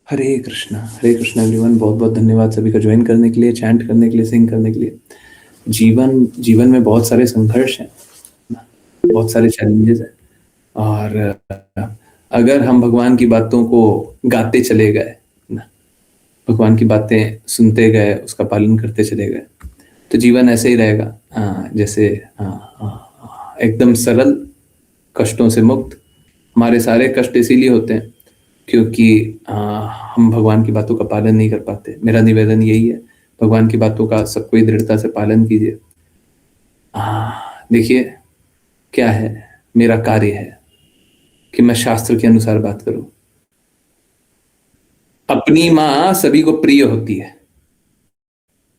हरे Krishna everyone. बहुत बहुत धन्यवाद सभी का ज्वाइन करने के लिए, चैंट करने के लिए, सिंग करने के लिए। जीवन जीवन में बहुत सारे संघर्ष हैं, बहुत सारे चैलेंजेस हैं। और अगर हम भगवान की बातों को गाते चले गए ना, भगवान की बातें सुनते गए, उसका पालन करते चले गए, तो जीवन ऐसे ही रहेगा। जैसे एकदम सरल, कष्टों से मुक्त। हमारे सारे कष्ट इसीलिए होते हैं क्योंकि हम भगवान की बातों का पालन नहीं कर पाते। मेरा निवेदन यही है, भगवान की बातों का सब कोई दृढ़ता से पालन कीजिए। देखिए, क्या है, मेरा कार्य है कि मैं शास्त्र के अनुसार बात करूं। अपनी माँ सभी को प्रिय होती है,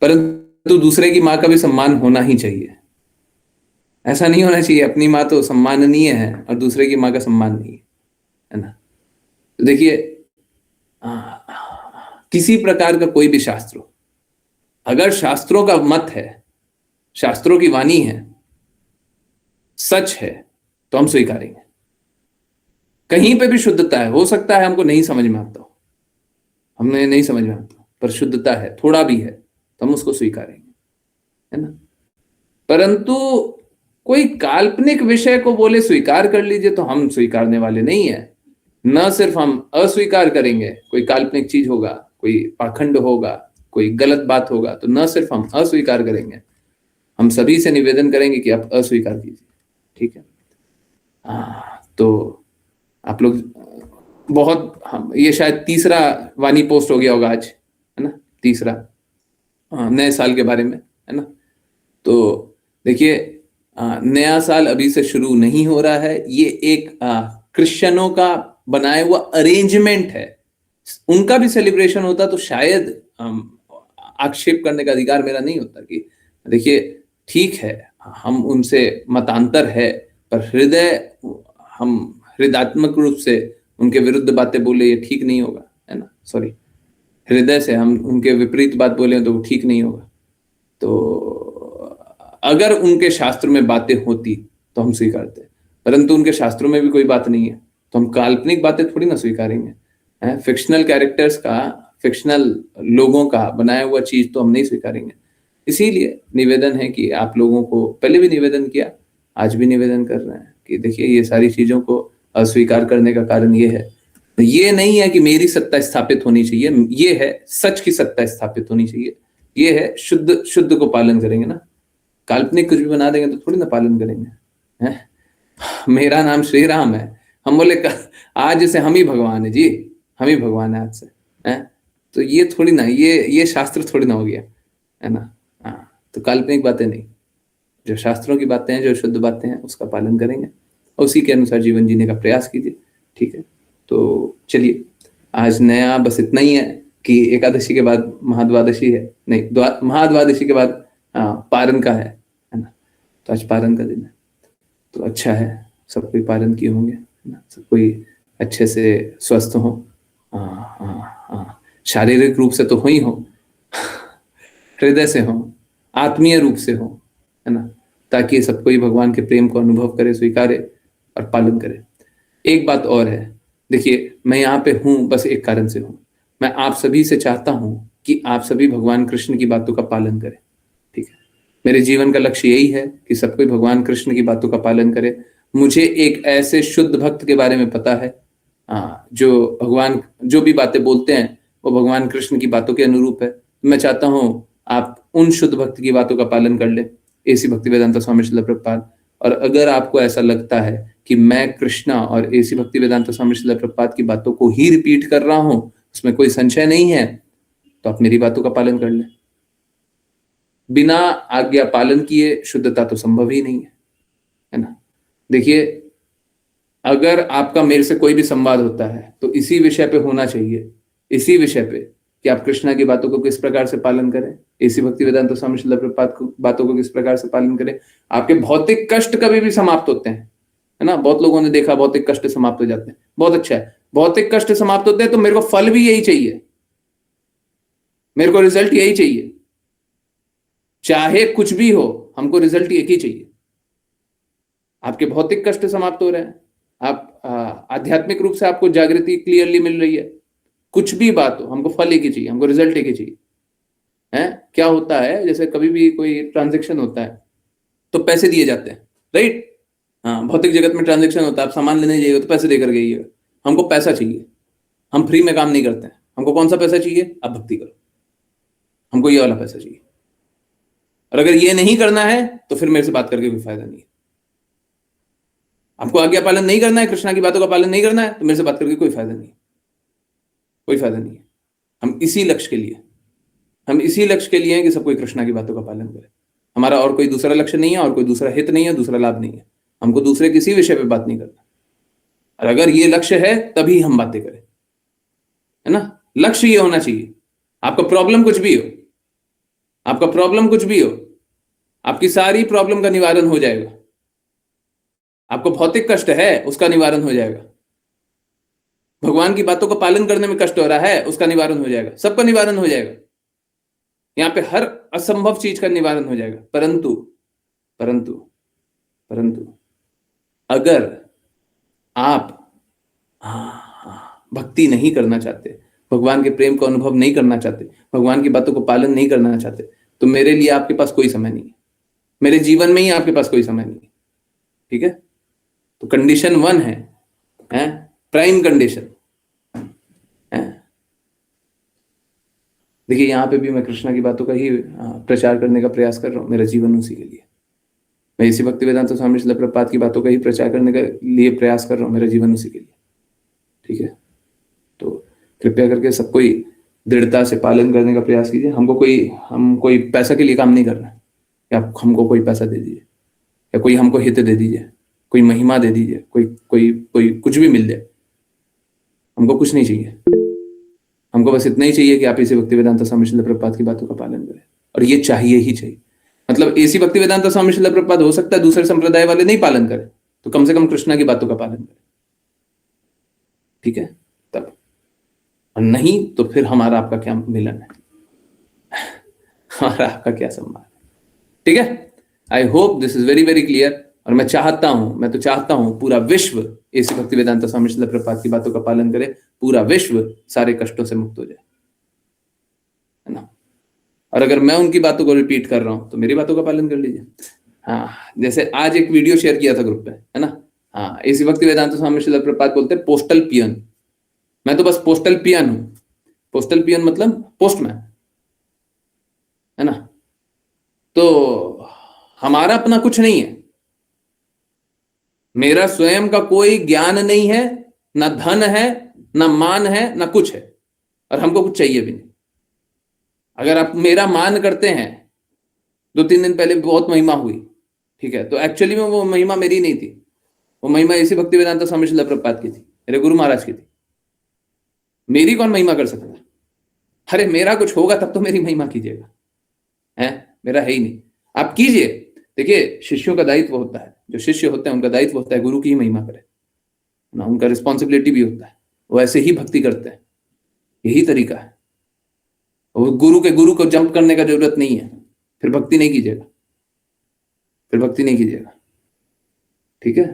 परंतु दूसरे की माँ का भी सम्मान होना ही चाहिए। ऐसा नहीं होना चाहिए अपनी माँ तो सम्माननीय है और दूसरे की माँ का सम्मान नहीं है ना। तो देखिए, किसी प्रकार का कोई भी शास्त्र हो, अगर शास्त्रों का मत है, शास्त्रों की वाणी है, सच है, तो हम स्वीकारेंगे। कहीं पे भी शुद्धता है, हो सकता है हमको नहीं समझ में आता हो, हमें नहीं समझ में आता, पर शुद्धता है, थोड़ा भी है, तो हम उसको स्वीकारेंगे, है ना। परंतु कोई काल्पनिक विषय को बोले स्वीकार कर लीजिए, तो हम स्वीकारने वाले नहीं है। न सिर्फ हम अस्वीकार करेंगे, कोई काल्पनिक चीज होगा, कोई पाखंड होगा, कोई गलत बात होगा, तो न सिर्फ हम अस्वीकार करेंगे, हम सभी से निवेदन करेंगे कि आप अस्वीकार कीजिए। ठीक है। तो आप लोग बहुत, हम ये शायद तीसरा वाणी पोस्ट हो गया होगा आज, है ना, तीसरा नए साल के बारे में, है ना। तो देखिए, नया साल अभी से शुरू नहीं हो रहा है, ये एक क्रिश्चियनों का बनाया हुआ अरेंजमेंट है। उनका भी सेलिब्रेशन होता तो शायद आक्षेप करने का अधिकार मेरा नहीं होता कि देखिए, ठीक है, हम उनसे मतांतर है, पर हृदय, हम हृदयात्मक रूप से उनके विरुद्ध बातें बोले, ये ठीक नहीं होगा, है ना। सॉरी, हृदय से हम उनके विपरीत बात बोले तो वो ठीक नहीं होगा। तो अगर उनके शास्त्र में बातें होती तो हम स्वीकारते, परंतु उनके शास्त्रों में भी कोई बात नहीं है, तो हम काल्पनिक बातें थोड़ी ना स्वीकारेंगे। फिक्शनल कैरेक्टर्स का, फिक्शनल लोगों का बनाया हुआ चीज तो हम नहीं स्वीकारेंगे। इसीलिए निवेदन है कि आप लोगों को, पहले भी निवेदन किया, आज भी निवेदन कर रहे हैं कि देखिए, ये सारी चीजों को अस्वीकार करने का कारण ये है, ये नहीं है कि मेरी सत्ता स्थापित होनी चाहिए, ये है सच की सत्ता स्थापित होनी चाहिए, ये है शुद्ध शुद्ध को पालन करेंगे ना। काल्पनिक कुछ भी बना देंगे तो थोड़ी ना पालन करेंगे, हैं। मेरा नाम श्री राम है, हम बोले आज से हम ही भगवान है जी, हम ही भगवान है आज से, हैं। तो ये थोड़ी ना, ये शास्त्र थोड़ी ना हो गया, है ना। हाँ, तो काल्पनिक बातें नहीं, जो शास्त्रों की बातें हैं, जो शुद्ध बातें हैं, उसका पालन करेंगे और उसी के अनुसार जीवन जीने का प्रयास कीजिए। ठीक है। तो चलिए, आज नया बस इतना ही है कि एकादशी के बाद महाद्वादशी है, नहीं, महाद्वादशी के बाद पारण का है ना। तो आज पारण का दिन है, तो अच्छा है, सब कोई पालन किए होंगे, है ना, सब कोई अच्छे से स्वस्थ हो। शारीरिक रूप से तो हो ही हो, हृदय से हो, आत्मीय रूप से हो, है ना, ताकि सब कोई भगवान के प्रेम को अनुभव करे, स्वीकारे और पालन करे। एक बात और है, देखिए, मैं यहाँ पे हूँ बस एक कारण से हूँ, मैं आप सभी से चाहता हूँ कि आप सभी भगवान कृष्ण की बातों का पालन करें। ठीक है। मेरे जीवन का लक्ष्य यही है कि सब कोई भगवान कृष्ण की बातों का पालन करे। मुझे एक ऐसे शुद्ध भक्त के बारे में पता है, जो भगवान, जो भी बातें बोलते हैं वो भगवान कृष्ण की बातों के अनुरूप है। मैं चाहता हूँ आप उन शुद्ध भक्त की बातों का पालन कर ले, एसी भक्ति वेदांता स्वामी श्रील प्रभुपाद। और अगर आपको ऐसा लगता है कि मैं कृष्णा और एसी भक्ति वेदांता स्वामी श्रील प्रभुपाद की बातों को ही रिपीट कर रहा हूं, उसमें कोई संशय नहीं है, तो आप मेरी बातों का पालन कर लें। बिना आज्ञा पालन किए शुद्धता तो संभव ही नहीं है ना। देखिए, अगर आपका मेरे से कोई भी संवाद होता है तो इसी विषय पे होना चाहिए, इसी विषय पे कि आप कृष्णा की बातों को किस प्रकार से पालन करें, इसी भक्ति वेदांत स्वामी श्रील प्रभुपाद को बातों को किस प्रकार से पालन करें। आपके भौतिक कष्ट कभी भी समाप्त होते हैं, है ना। बहुत लोगों ने देखा भौतिक कष्ट समाप्त हो जाते हैं, बहुत अच्छा है, भौतिक कष्ट समाप्त होते हैं, तो मेरे को फल भी यही चाहिए, मेरे को रिजल्ट यही चाहिए, चाहे कुछ भी हो, हमको रिजल्ट एक ही चाहिए। आपके भौतिक कष्ट समाप्त हो रहे हैं, आप आध्यात्मिक रूप से आपको जागृति क्लियरली मिल रही है, कुछ भी बात हो, हमको फल एक ही चाहिए, हमको रिजल्ट एक ही चाहिए। है क्या होता है, जैसे कभी भी कोई ट्रांजेक्शन होता है तो पैसे दिए जाते हैं, राइट? हाँ, भौतिक जगत में ट्रांजेक्शन होता है, आप सामान लेने जाइएगा तो पैसे देकर गइएगा। हमको पैसा चाहिए, हम फ्री में काम नहीं करते हैं। हमको कौन सा पैसा चाहिए? आप भक्ति करो, हमको ये वाला पैसा चाहिए। और अगर ये नहीं करना है तो फिर मेरे से बात करके कोई फायदा नहीं है। आपको आज्ञा पालन नहीं करना है, कृष्णा की बातों का पालन नहीं करना है, तो मेरे से बात करके कोई फायदा नहीं है, कोई फायदा नहीं है। हम इसी लक्ष्य के लिए, हम इसी लक्ष्य के लिए हैं कि सब कोई कृष्णा की बातों का पालन करे। हमारा और कोई दूसरा लक्ष्य नहीं है, और कोई दूसरा हित नहीं है, दूसरा लाभ नहीं है। हमको दूसरे किसी विषय पे बात नहीं करना। और अगर ये लक्ष्य है तभी हम बातें करें, है ना? लक्ष्य ये होना चाहिए। आपका प्रॉब्लम कुछ भी हो, आपका प्रॉब्लम कुछ भी हो, आपकी सारी प्रॉब्लम का निवारण हो जाएगा। आपको भौतिक कष्ट है, उसका निवारण हो जाएगा। भगवान की बातों का पालन करने में कष्ट हो रहा है, उसका निवारण हो जाएगा। सबका निवारण हो जाएगा। यहां पे हर असंभव चीज का निवारण हो जाएगा। परंतु परंतु परंतु अगर आप भक्ति नहीं करना चाहते, भगवान के प्रेम को अनुभव नहीं करना चाहते, भगवान की बातों को पालन नहीं करना चाहते, तो मेरे लिए आपके पास कोई समय नहीं है। मेरे जीवन में ही आपके पास कोई समय नहीं है। ठीक है? तो कंडीशन 1 है, प्राइम कंडीशन है। देखिए, यहां पे भी मैं कृष्णा की बातों का ही प्रचार करने का प्रयास कर रहा हूं। मेरा जीवन उसी के लिए, मैं इसी भक्तिवेदांत स्वामी श्रील प्रभुपाद की बातों का ही प्रचार करने के लिए प्रयास कर रहा हूं। मेरा जीवन उसी के लिए। ठीक है? तो कृपया करके सब कोई दृढ़ता से पालन करने का प्रयास कीजिए। हम कोई पैसा के लिए काम नहीं कर रहे हैं, या हमको कोई पैसा दे दीजिए, या कोई हमको हित दे दीजिए, कोई महिमा दे दीजिए, कोई कोई कोई कुछ भी मिल जाए। हमको कुछ नहीं चाहिए। हमको बस इतना ही चाहिए कि आप इसी भक्तिवेदांत स्वामी श्रील प्रभुपाद की बातों का पालन करें। और ये चाहिए ही चाहिए। मतलब ऐसी भक्तिवेदांत स्वामी श्रील प्रभुपाद, हो सकता है दूसरे संप्रदाय वाले नहीं पालन करें, तो कम से कम कृष्णा की बातों का पालन करें। ठीक है? तब, और नहीं तो फिर हमारा आपका क्या मिलन है? हमारा आपका क्या सम्मान है? ठीक है? I hope this is very very clear. और मैं तो चाहता हूं पूरा विश्व ऐसी भक्तिवेदांत स्वामी श्रील प्रभुपाद की बातों का पालन करे, पूरा विश्व सारे कष्टों से मुक्त हो जाए, है ना? और अगर मैं उनकी बातों को रिपीट कर रहा हूं तो मेरी बातों का पालन कर लीजिए। हाँ, जैसे आज एक वीडियो शेयर किया था ग्रुप पे, है ना? हाँ, ऐसी भक्तिवेदांत स्वामी श्रील प्रभुपाद बोलते हैं पोस्टल पियन। मैं तो बस पोस्टल पियन हूं। पोस्टल पियन मतलब पोस्टमैन, है ना? तो हमारा अपना कुछ नहीं है। मेरा स्वयं का कोई ज्ञान नहीं है, ना धन है, ना मान है, ना कुछ है, और हमको कुछ चाहिए भी नहीं। अगर आप मेरा मान करते हैं, 2-3 दिन पहले बहुत महिमा हुई, ठीक है, तो एक्चुअली में वो महिमा मेरी नहीं थी। वो महिमा इसी भक्तिवेदांत स्वामी श्रील प्रभुपाद की थी, मेरे गुरु महाराज की थी। मेरी कौन महिमा कर सकता है? अरे मेरा कुछ होगा तब तो मेरी महिमा कीजिएगा, है? मेरा है ही नहीं। आप कीजिए। देखिए, शिष्यों का दायित्व होता है, जो शिष्य होते हैं उनका दायित्व होता है गुरु की ही महिमा करे ना, उनका रिस्पॉन्सिबिलिटी भी होता है। वो ऐसे ही भक्ति करते हैं, यही तरीका है। वो गुरु को जंप करने का जरूरत नहीं है, फिर भक्ति नहीं कीजिएगा, फिर भक्ति नहीं कीजिएगा। ठीक है?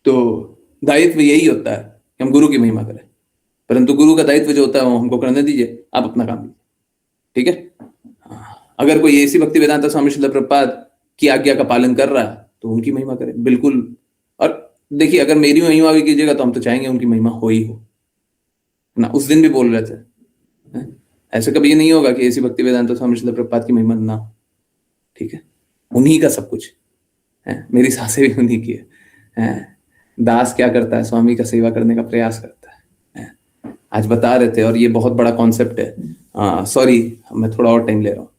तो दायित्व यही होता है कि हम गुरु की महिमा करें, परंतु गुरु का दायित्व जो होता है वो हमको करने दीजिए, आप अपना काम कीजिए। ठीक है? अगर कोई ऐसी भक्तिवेदांत स्वामी श्रील प्रभुपाद की आज्ञा का पालन कर रहा है तो उनकी महिमा करें, बिल्कुल। और देखिए, अगर मेरी महिमा भी कीजिएगा तो हम तो चाहेंगे उनकी महिमा हो ही हो ना। उस दिन भी बोल रहे थे, ऐसा कभी नहीं होगा कि ऐसी भक्तिवेदांत स्वामी श्रील प्रभुपाद की महिमा ना हो। ठीक है? उन्हीं का सब कुछ है, मेरी सांसें भी उन्हीं की है। दास क्या करता है? स्वामी का सेवा करने का प्रयास करता है। आज बता रहे थे, और ये बहुत बड़ा कॉन्सेप्ट है। सॉरी, मैं थोड़ा और टाइम ले रहा हूँ।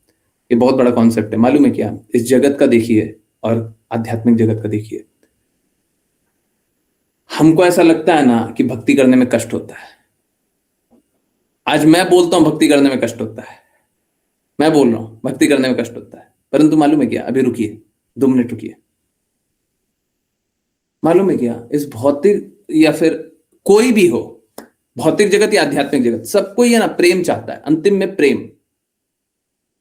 ये बहुत बड़ा कॉन्सेप्ट है, मालूम है क्या? इस जगत का देखिए और आध्यात्मिक जगत का देखिए। हमको ऐसा लगता है ना कि भक्ति करने में कष्ट होता है। आज मैं बोलता हूं भक्ति करने में कष्ट होता है, मैं बोल रहा हूं भक्ति करने में कष्ट होता है, परंतु मालूम है क्या? अभी रुकिए, 2 मिनट रुकिए। मालूम है क्या? इस भौतिक या फिर कोई भी हो, भौतिक जगत या आध्यात्मिक जगत, सबको ये ना प्रेम चाहता है, अंतिम में प्रेम,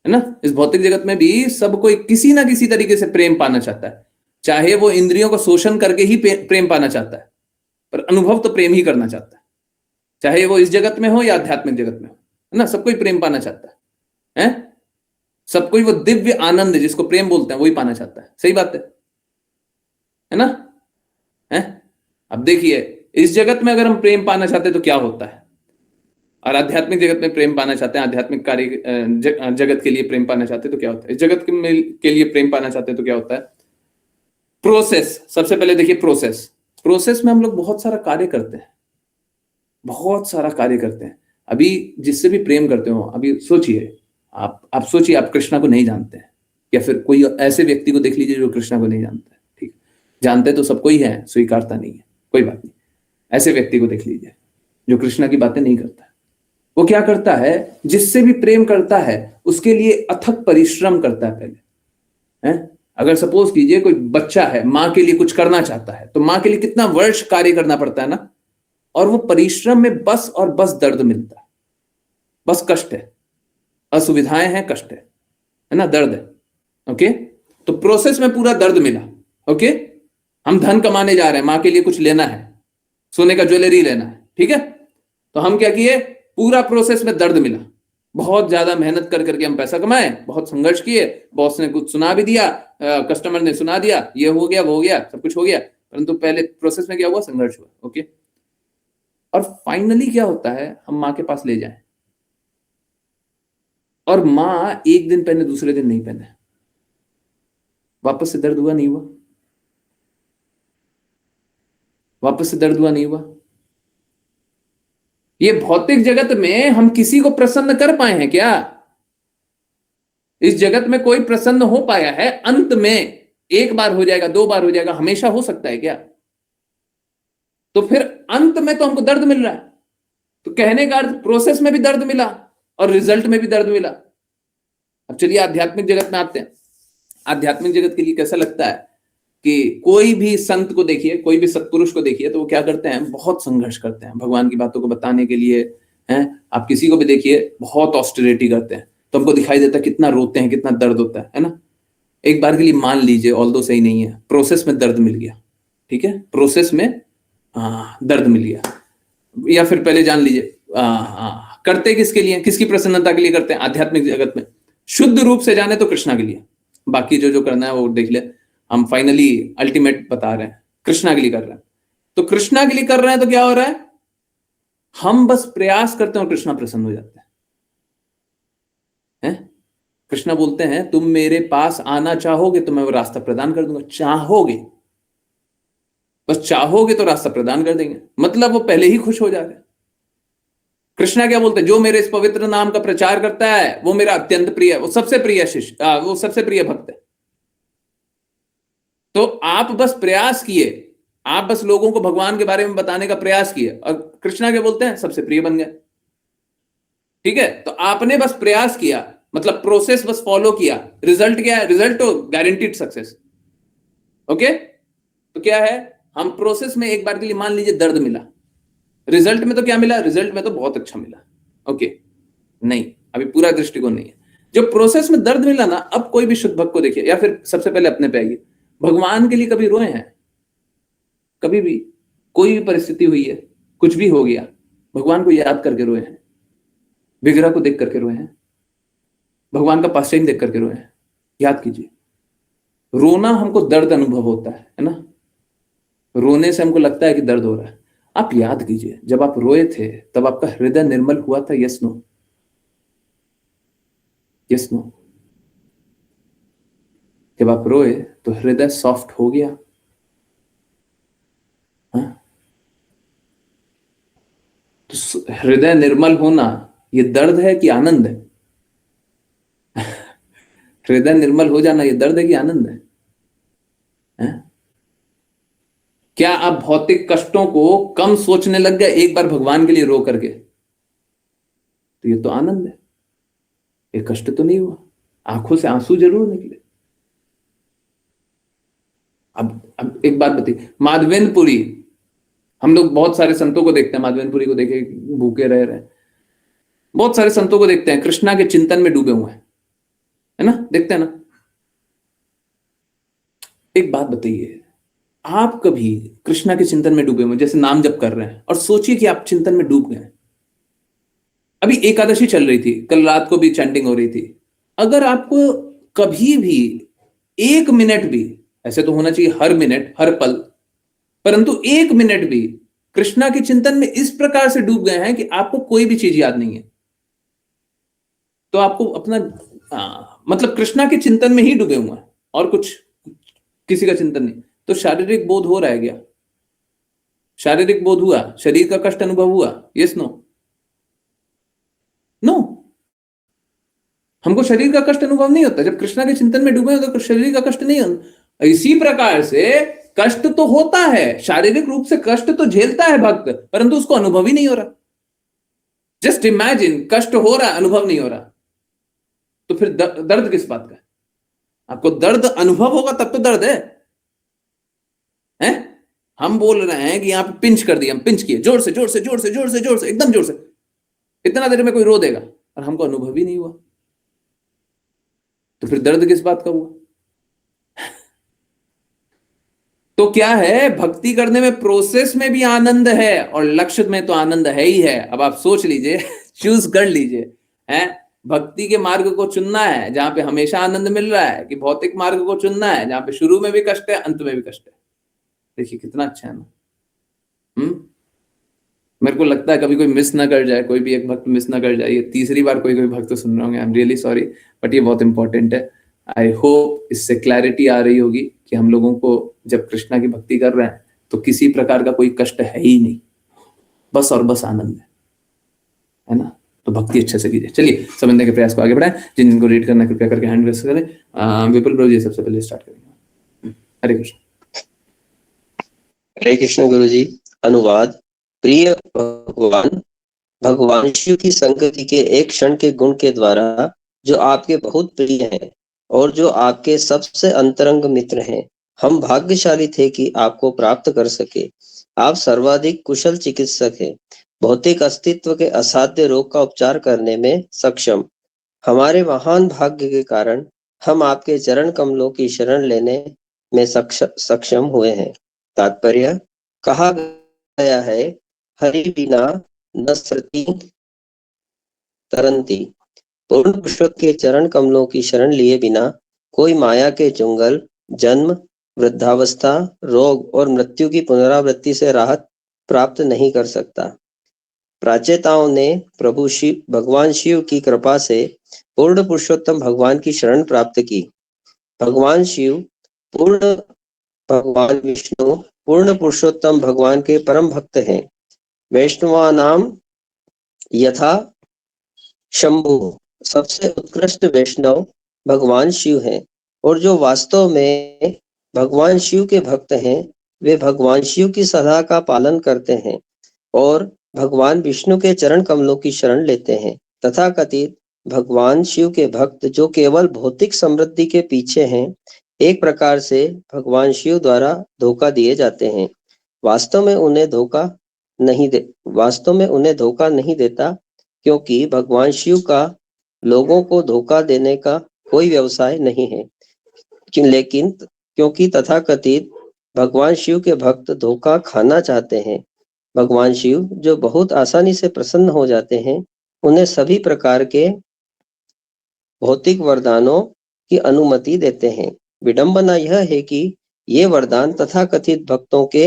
है ना? इस भौतिक जगत में भी सब कोई किसी ना किसी तरीके से प्रेम पाना चाहता है, चाहे वो इंद्रियों का शोषण करके ही प्रेम पाना चाहता है, पर अनुभव तो प्रेम ही करना चाहता है। चाहे वो इस जगत में हो या आध्यात्मिक जगत में हो, है ना। सब कोई प्रेम पाना चाहता है? सब कोई वो दिव्य आनंद जिसको प्रेम बोलते हैं वही पाना चाहता है। सही बात है ना? है? अब देखिए, इस जगत में अगर हम प्रेम पाना चाहते हैं तो क्या होता है, और आध्यात्मिक जगत में प्रेम पाना चाहते हैं, आध्यात्मिक कार्य जगत के लिए प्रेम पाना चाहते हैं तो क्या होता है, इस जगत के लिए प्रेम पाना चाहते हैं तो क्या होता है। प्रोसेस, सबसे पहले देखिए प्रोसेस में हम लोग बहुत सारा कार्य करते हैं, बहुत सारा कार्य करते हैं। अभी जिससे भी प्रेम करते हो, अभी सोचिए, आप सोचिए, आप कृष्णा को नहीं जानते हैं, या फिर कोई ऐसे व्यक्ति को देख लीजिए जो कृष्णा को नहीं जानता है। ठीक, जानते तो सबको ही है, स्वीकारता नहीं है, कोई बात नहीं। ऐसे व्यक्ति को देख लीजिए जो कृष्णा की बातें नहीं करता है। वो क्या करता है, जिससे भी प्रेम करता है उसके लिए अथक परिश्रम करता है पहले, है? अगर सपोज कीजिए कोई बच्चा है, मां के लिए कुछ करना चाहता है, तो मां के लिए कितना वर्ष कार्य करना पड़ता है ना, और वो परिश्रम में बस और बस दर्द मिलता है, बस कष्ट है, असुविधाएं हैं, कष्ट है ना, दर्द है। ओके, तो प्रोसेस में पूरा दर्द मिला। ओके, हम धन कमाने जा रहे हैं, मां के लिए कुछ लेना है, सोने का ज्वेलरी लेना है, ठीक है, तो हम क्या किए, पूरा प्रोसेस में दर्द मिला, बहुत ज्यादा मेहनत कर करके हम पैसा कमाए, बहुत संघर्ष किए, बॉस ने कुछ सुना भी दिया, कस्टमर ने सुना दिया, ये हो गया वो हो गया, सब कुछ हो गया, परंतु पहले प्रोसेस में क्या हुआ, संघर्ष हुआ। ओके, और फाइनली क्या होता है, हम मां के पास ले जाए और मां एक दिन पहने दूसरे दिन नहीं पहने, वापस से दर्द हुआ नहीं हुआ, वापस से दर्द हुआ नहीं हुआ। ये भौतिक जगत में हम किसी को प्रसन्न कर पाए हैं क्या? इस जगत में कोई प्रसन्न हो पाया है? अंत में एक बार हो जाएगा, दो बार हो जाएगा, हमेशा हो सकता है क्या? तो फिर अंत में तो हमको दर्द मिल रहा है, तो कहने का अर्थ प्रोसेस में भी दर्द मिला और रिजल्ट में भी दर्द मिला। अब चलिए आध्यात्मिक जगत में आते हैं। आध्यात्मिक जगत के लिए कैसा लगता है कि कोई भी संत को देखिए, कोई भी सत्पुरुष को देखिए, तो वो क्या करते हैं, बहुत संघर्ष करते हैं भगवान की बातों को बताने के लिए, हैं? आप किसी को भी देखिए, बहुत ऑस्टेरिटी करते हैं, तो हमको दिखाई देता है कितना रोते हैं, कितना दर्द होता है ना। एक बार के लिए मान लीजिए, ऑल्दो सही नहीं है, प्रोसेस में दर्द मिल गया, ठीक है, प्रोसेस में दर्द मिल गया, या फिर पहले जान लीजिए करते किसके लिए, किसकी प्रसन्नता के लिए करते हैं आध्यात्मिक जगत में, शुद्ध रूप से जाने तो कृष्णा के लिए, बाकी जो जो करना है वो देख ले, हम फाइनली अल्टीमेट बता रहे हैं, कृष्णा के लिए कर रहे हैं। तो कृष्णा के लिए कर रहे हैं तो क्या हो रहा है, हम बस प्रयास करते हैं और कृष्णा प्रसन्न हो जाते हैं। कृष्णा बोलते हैं, तुम मेरे पास आना चाहोगे तो मैं वो रास्ता प्रदान कर दूंगा, चाहोगे, बस चाहोगे तो रास्ता प्रदान कर देंगे, मतलब वो पहले ही खुश हो जा रहे हैं। कृष्णा क्या बोलते हैं, जो मेरे इस पवित्र नाम का प्रचार करता है वो मेरा अत्यंत प्रिय, वो सबसे प्रिय शिष्य, वो सबसे प्रिय भक्त है। तो आप बस प्रयास किए, आप बस लोगों को भगवान के बारे में बताने का प्रयास किए, और कृष्णा क्या बोलते हैं, सबसे प्रिय बन गए। ठीक है, तो आपने बस प्रयास किया, मतलब प्रोसेस बस फॉलो किया, रिजल्ट क्या है, रिजल्ट तो गारंटीड सक्सेस। ओके, तो क्या है, हम प्रोसेस में एक बार के लिए मान लीजिए दर्द मिला, रिजल्ट में तो क्या मिला, रिजल्ट में तो बहुत अच्छा मिला। ओके, नहीं, अभी पूरा दृष्टिकोण नहीं है। जो प्रोसेस में दर्द मिला ना, अब कोई भी शुद्ध भक्त को देखिए, या फिर सबसे पहले अपने पे आइए, भगवान के लिए कभी रोए हैं? कभी भी कोई भी परिस्थिति हुई है, कुछ भी हो गया, भगवान को याद करके रोए हैं, विग्रह को देख करके रोए हैं, भगवान का पास्टाइम देख करके रोए हैं? याद कीजिए, रोना हमको दर्द अनुभव होता है ना, रोने से हमको लगता है कि दर्द हो रहा है। आप याद कीजिए, जब आप रोए थे तब आपका हृदय निर्मल हुआ था? Yes no? Yes no? जब आप रोए तो हृदय सॉफ्ट हो गया? हाँ? तो हृदय निर्मल होना ये दर्द है कि आनंद है? हृदय निर्मल हो जाना ये दर्द है कि आनंद है? क्या आप भौतिक कष्टों को कम सोचने लग गए एक बार भगवान के लिए रो करके? तो ये तो आनंद है, ये कष्ट तो नहीं हुआ, आंखों से आंसू जरूर निकले। अब एक बात बताइए, माधवेंद्रपुरी, हम लोग बहुत सारे संतों को देखते हैं, माधवेंद्रपुरी को देखे भूखे रह रहे हैं, बहुत सारे संतों को देखते हैं कृष्णा के चिंतन में डूबे हुए हैं, है ना, देखते हैं ना। एक बात बताइए, आप कभी कृष्णा के चिंतन में डूबे हुए, जैसे नाम जप कर रहे हैं, और सोचिए कि आप चिंतन में डूब गए। अभी एकादशी चल रही थी, कल रात को भी चैंटिंग हो रही थी। अगर आपको कभी भी 1 मिनट भी, ऐसे तो होना चाहिए हर मिनट हर पल, परंतु 1 मिनट भी कृष्णा के चिंतन में इस प्रकार से डूब गए हैं कि आपको कोई भी चीज याद नहीं है, तो आपको अपना मतलब कृष्णा के चिंतन में ही डूबे हुए हैं, और कुछ किसी का चिंतन नहीं, तो शारीरिक बोध हो रहा है क्या? शारीरिक बोध हुआ, शरीर का कष्ट अनुभव हुआ? Yes no? नो, हमको शरीर का कष्ट अनुभव नहीं होता। जब कृष्णा के चिंतन में डूबे तो शरीर का कष्ट नहीं होता। इसी प्रकार से कष्ट तो होता है, शारीरिक रूप से कष्ट तो झेलता है भक्त, परंतु उसको अनुभव ही नहीं हो रहा। जस्ट इमेजिन, कष्ट हो रहा है, अनुभव नहीं हो रहा, तो फिर दर्द किस बात का? आपको दर्द अनुभव होगा तब तो दर्द है, हैं? हम बोल रहे हैं कि यहां पे पिंच कर दिया, हम पिंच किए जोर से जोर से जोर से जोर से जोर से एकदम जोर से, इतना देर में कोई रो देगा, और हमको अनुभव ही नहीं हुआ, तो फिर दर्द किस बात का हुआ? तो क्या है, भक्ति करने में प्रोसेस में भी आनंद है और लक्ष्य में तो आनंद है ही है। अब आप सोच लीजिए, चूज कर लीजिए, हैं? भक्ति के मार्ग को चुनना है जहां पे हमेशा आनंद मिल रहा है, कि भौतिक मार्ग को चुनना है जहां पे शुरू में भी कष्ट है, अंत में भी कष्ट है? देखिए कितना अच्छा है ना। मेरे को लगता है कभी कोई मिस ना कर जाए, कोई भी एक भक्त मिस ना कर जाए। ये तीसरी बार कोई कोई भक्त सुन रहे होंगे, आई एम रियली सॉरी, बट ये बहुत इंपॉर्टेंट है। आई होप इससे क्लैरिटी आ रही होगी कि हम लोगों को जब कृष्णा की भक्ति कर रहे हैं तो किसी प्रकार का कोई कष्ट है ही नहीं, बस और बस आनंद है ना? तो भक्ति अच्छे से कीजिए। चलिए समझने के प्रयास को आगे बढ़ाएं। जिन जिनको रीड करना कृपया करके हैंड रेस करें। विपुल प्रभु जी सबसे पहले स्टार्ट करेंगे। हरे कृष्ण। हरे कृष्ण गुरु जी। अनुवाद। प्रिय भगवान, भगवान शिव की संगति के एक क्षण के गुण के द्वारा जो आपके बहुत प्रिय हैं और जो आपके सबसे अंतरंग मित्र हैं, हम भाग्यशाली थे कि आपको प्राप्त कर सके। आप सर्वाधिक कुशल चिकित्सक हैं, भौतिक अस्तित्व के असाध्य रोग का उपचार करने में सक्षम। हमारे महान भाग्य के कारण हम आपके चरण कमलों की शरण लेने में सक्षम हुए हैं। तात्पर्य, कहा गया है, हरि बिना न सृति तरंती। पूर्ण पुरुषोत्तम के चरण कमलों की शरण लिए बिना कोई माया के चुंगल, जन्म, वृद्धावस्था, रोग और मृत्यु की पुनरावृत्ति से राहत प्राप्त नहीं कर सकता। प्राचेताओं ने प्रभु शिव, भगवान शिव की कृपा से पूर्ण पुरुषोत्तम भगवान की शरण प्राप्त की। भगवान शिव, पूर्ण भगवान विष्णु, पूर्ण पुरुषोत्तम भगवान के परम भक्त हैं। वैष्णवानाम यथा शंभु, सबसे उत्कृष्ट वैष्णव भगवान शिव हैं, और जो वास्तव में भगवान शिव के भक्त हैं वे भगवान शिव की सलाह का पालन करते हैं और भगवान विष्णु के चरण कमलों की शरण लेते हैं। तथाकथित भगवान शिव के भक्त जो केवल भौतिक समृद्धि के पीछे हैं, एक प्रकार से भगवान शिव द्वारा धोखा दिए जाते हैं। वास्तव में उन्हें धोखा नहीं देता, क्योंकि भगवान शिव का लोगों को धोखा देने का कोई व्यवसाय नहीं है। लेकिन क्योंकि तथाकथित भगवान शिव के भक्त धोखा खाना चाहते हैं, भगवान शिव जो बहुत आसानी से प्रसन्न हो जाते हैं, उन्हें सभी प्रकार के भौतिक वरदानों की अनुमति देते हैं। विडंबना यह है कि ये वरदान तथाकथित भक्तों के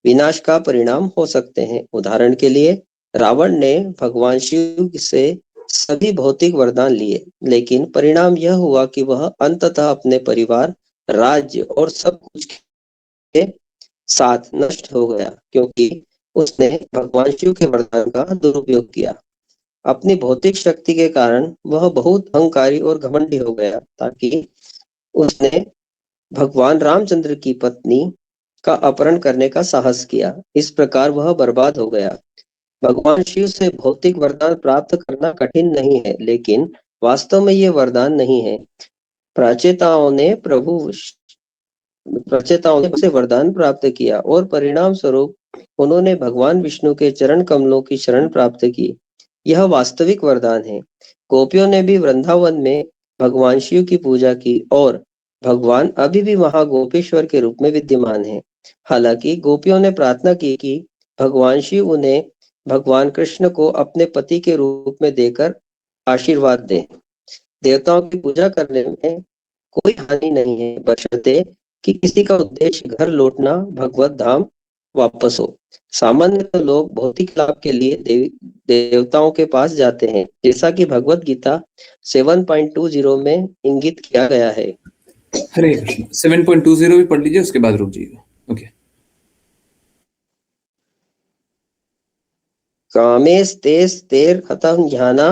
विनाश का परिणाम हो सकते हैं। उदाहरण के लिए, रावण ने भगवान शिव से सभी भौतिक वरदान लिए, लेकिन परिणाम यह हुआ कि वह अंततः अपने परिवार, राज्य और सब कुछ के साथ नष्ट हो गया, क्योंकि उसने भगवान शिव के वरदान का दुरुपयोग किया। अपनी भौतिक शक्ति के कारण वह बहुत अहंकारी और घमंडी हो गया, ताकि उसने भगवान रामचंद्र की पत्नी का अपहरण करने का साहस किया। इस प्रकार वह बर्बाद हो गया। भगवान शिव से भौतिक वरदान प्राप्त करना कठिन नहीं है, लेकिन वास्तव में ये वरदान नहीं है। प्राचेताओं ने उसे वरदान प्राप्त किया और परिणाम स्वरूप उन्होंने भगवान विष्णु के चरण कमलों की शरण प्राप्त की। यह वास्तविक वरदान है। गोपियों ने भी वृंदावन में भगवान शिव की पूजा की और भगवान अभी भी वहां गोपेश्वर के रूप में विद्यमान है। हालांकि गोपियों ने प्रार्थना की कि भगवान शिव उन्हें भगवान कृष्ण को अपने पति के रूप में देकर आशीर्वाद दें। देवताओं की पूजा करने में कोई हानि नहीं है, बशर्ते कि किसी का उद्देश्य घर लौटना, भगवत धाम वापस हो। सामान्यतः लोग भौतिक लाभ के लिए देवताओं के पास जाते हैं, जैसा कि भगवत गीता 7.20 में इंगित किया गया है। हरे कृष्ण। 7.20 भी पढ़ लीजिए, उसके बाद रुक जाइएगा। ओके। कामेस्तेस्तेर्हतं ध्याना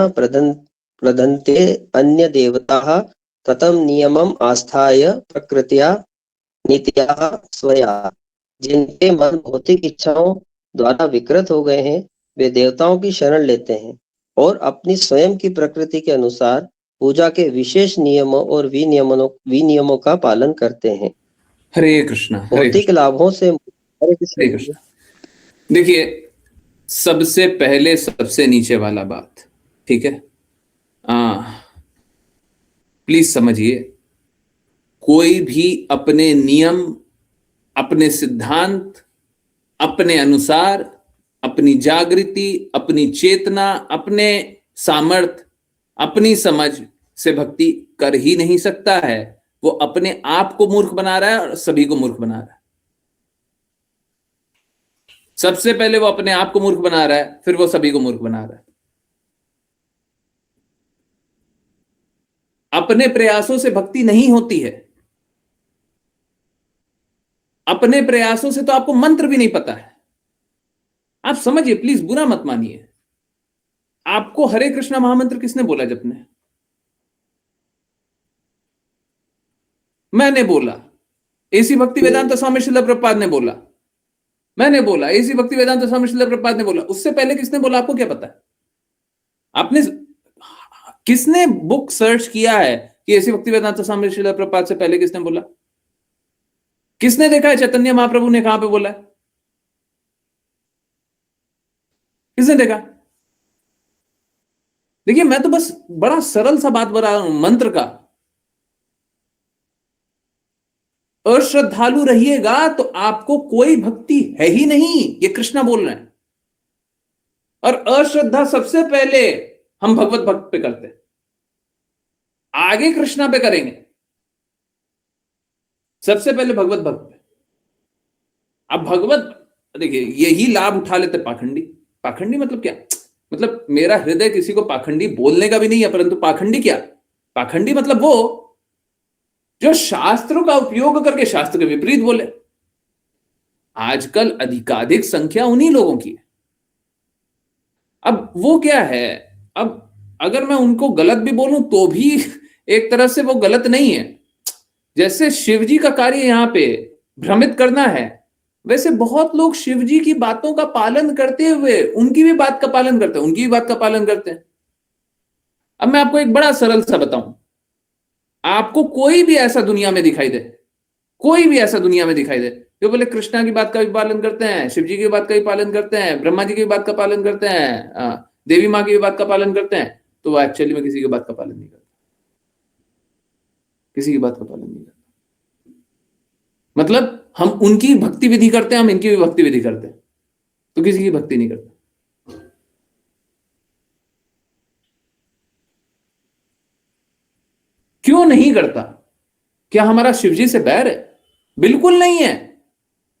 प्रदन्ते अन्य देवताः ततं नियमम् आस्थाय प्रकृत्या नीत्याः स्वया। जिनके मन भौतिक इच्छाओं द्वारा विकृत हो गए हैं, वे देवताओं की शरण लेते हैं और अपनी स्वयं की प्रकृति के अनुसार पूजा के विशेष नियमों और विनियमों का पालन करते हैं। हरे कृष्ण। हरे भौतिक कृष्ण। लाभों से हरे कृष्ण। देखिए, सबसे पहले सबसे नीचे वाला बात, ठीक है, प्लीज समझिए, कोई भी अपने नियम, अपने सिद्धांत, अपने अनुसार, अपनी जागृति, अपनी चेतना, अपने सामर्थ्य, अपनी समझ से भक्ति कर ही नहीं सकता है। वो अपने आप को मूर्ख बना रहा है और सभी को मूर्ख बना रहा है। सबसे पहले वो अपने आप को मूर्ख बना रहा है, फिर वो सभी को मूर्ख बना रहा है। अपने प्रयासों से भक्ति नहीं होती है। अपने प्रयासों से तो आपको मंत्र भी नहीं पता है। आप समझिए, प्लीज बुरा मत मानिए। आपको हरे कृष्णा महामंत्र किसने बोला जपने? मैंने बोला। एसी भक्ति वेदांत स्वामी श्रील प्रभुपाद ने बोला। मैंने बोला। एसी भक्ति वेदांत स्वामी श्रील प्रभुपाद ने बोला। उससे पहले किसने बोला आपको क्या पता है? आपने किसने बुक सर्च किया है कि एसी भक्ति वेदांत स्वामी श्रील प्रभुपाद से पहले किसने बोला? किसने देखा है चैतन्य महाप्रभु ने कहां पे बोला है? किसने देखा? देखिए, मैं तो बस बड़ा सरल सा बात बता रहा हूं मंत्र का। अश्रद्धालु रहिएगा तो आपको कोई भक्ति है ही नहीं, ये कृष्णा बोल रहे हैं। और अश्रद्धा सबसे पहले हम भगवत भक्त पे करते हैं, आगे कृष्णा पे करेंगे, सबसे पहले भगवत भक्त पे। अब भगवत, देखिए, यही लाभ उठा लेते पाखंडी। पाखंडी मतलब क्या? मतलब मेरा हृदय किसी को पाखंडी बोलने का भी नहीं है, परंतु पाखंडी क्या? पाखंडी मतलब वो जो शास्त्रों का उपयोग करके शास्त्र के विपरीत बोले। आजकल अधिकाधिक संख्या उन्हीं लोगों की है। अब वो क्या है, अब अगर मैं उनको गलत भी बोलूं तो भी एक तरह से वो गलत नहीं है। जैसे शिवजी का कार्य यहां पे भ्रमित करना है, वैसे बहुत लोग शिवजी की बातों का पालन करते हुए उनकी भी बात का पालन करते हैं, उनकी भी बात का पालन करते हैं। अब मैं आपको एक बड़ा सरल सा बताऊं, आपको कोई भी ऐसा दुनिया में दिखाई दे, कोई भी ऐसा दुनिया में दिखाई दे जो बोले कृष्णा की बात का भी पालन करते हैं, शिव जी की बात का भी पालन करते हैं, ब्रह्मा जी की बात का पालन करते हैं, देवी माँ की भी बात का पालन करते हैं, तो वो एक्चुअली में किसी की बात का पालन नहीं करते, किसी की बात का पालन नहीं करते। मतलब हम उनकी भक्ति विधि करते हैं, हम इनकी भी भक्ति विधि करते हैं, तो किसी की भक्ति नहीं करते। क्यों नहीं करता? क्या हमारा शिवजी से बैर है? बिल्कुल नहीं है।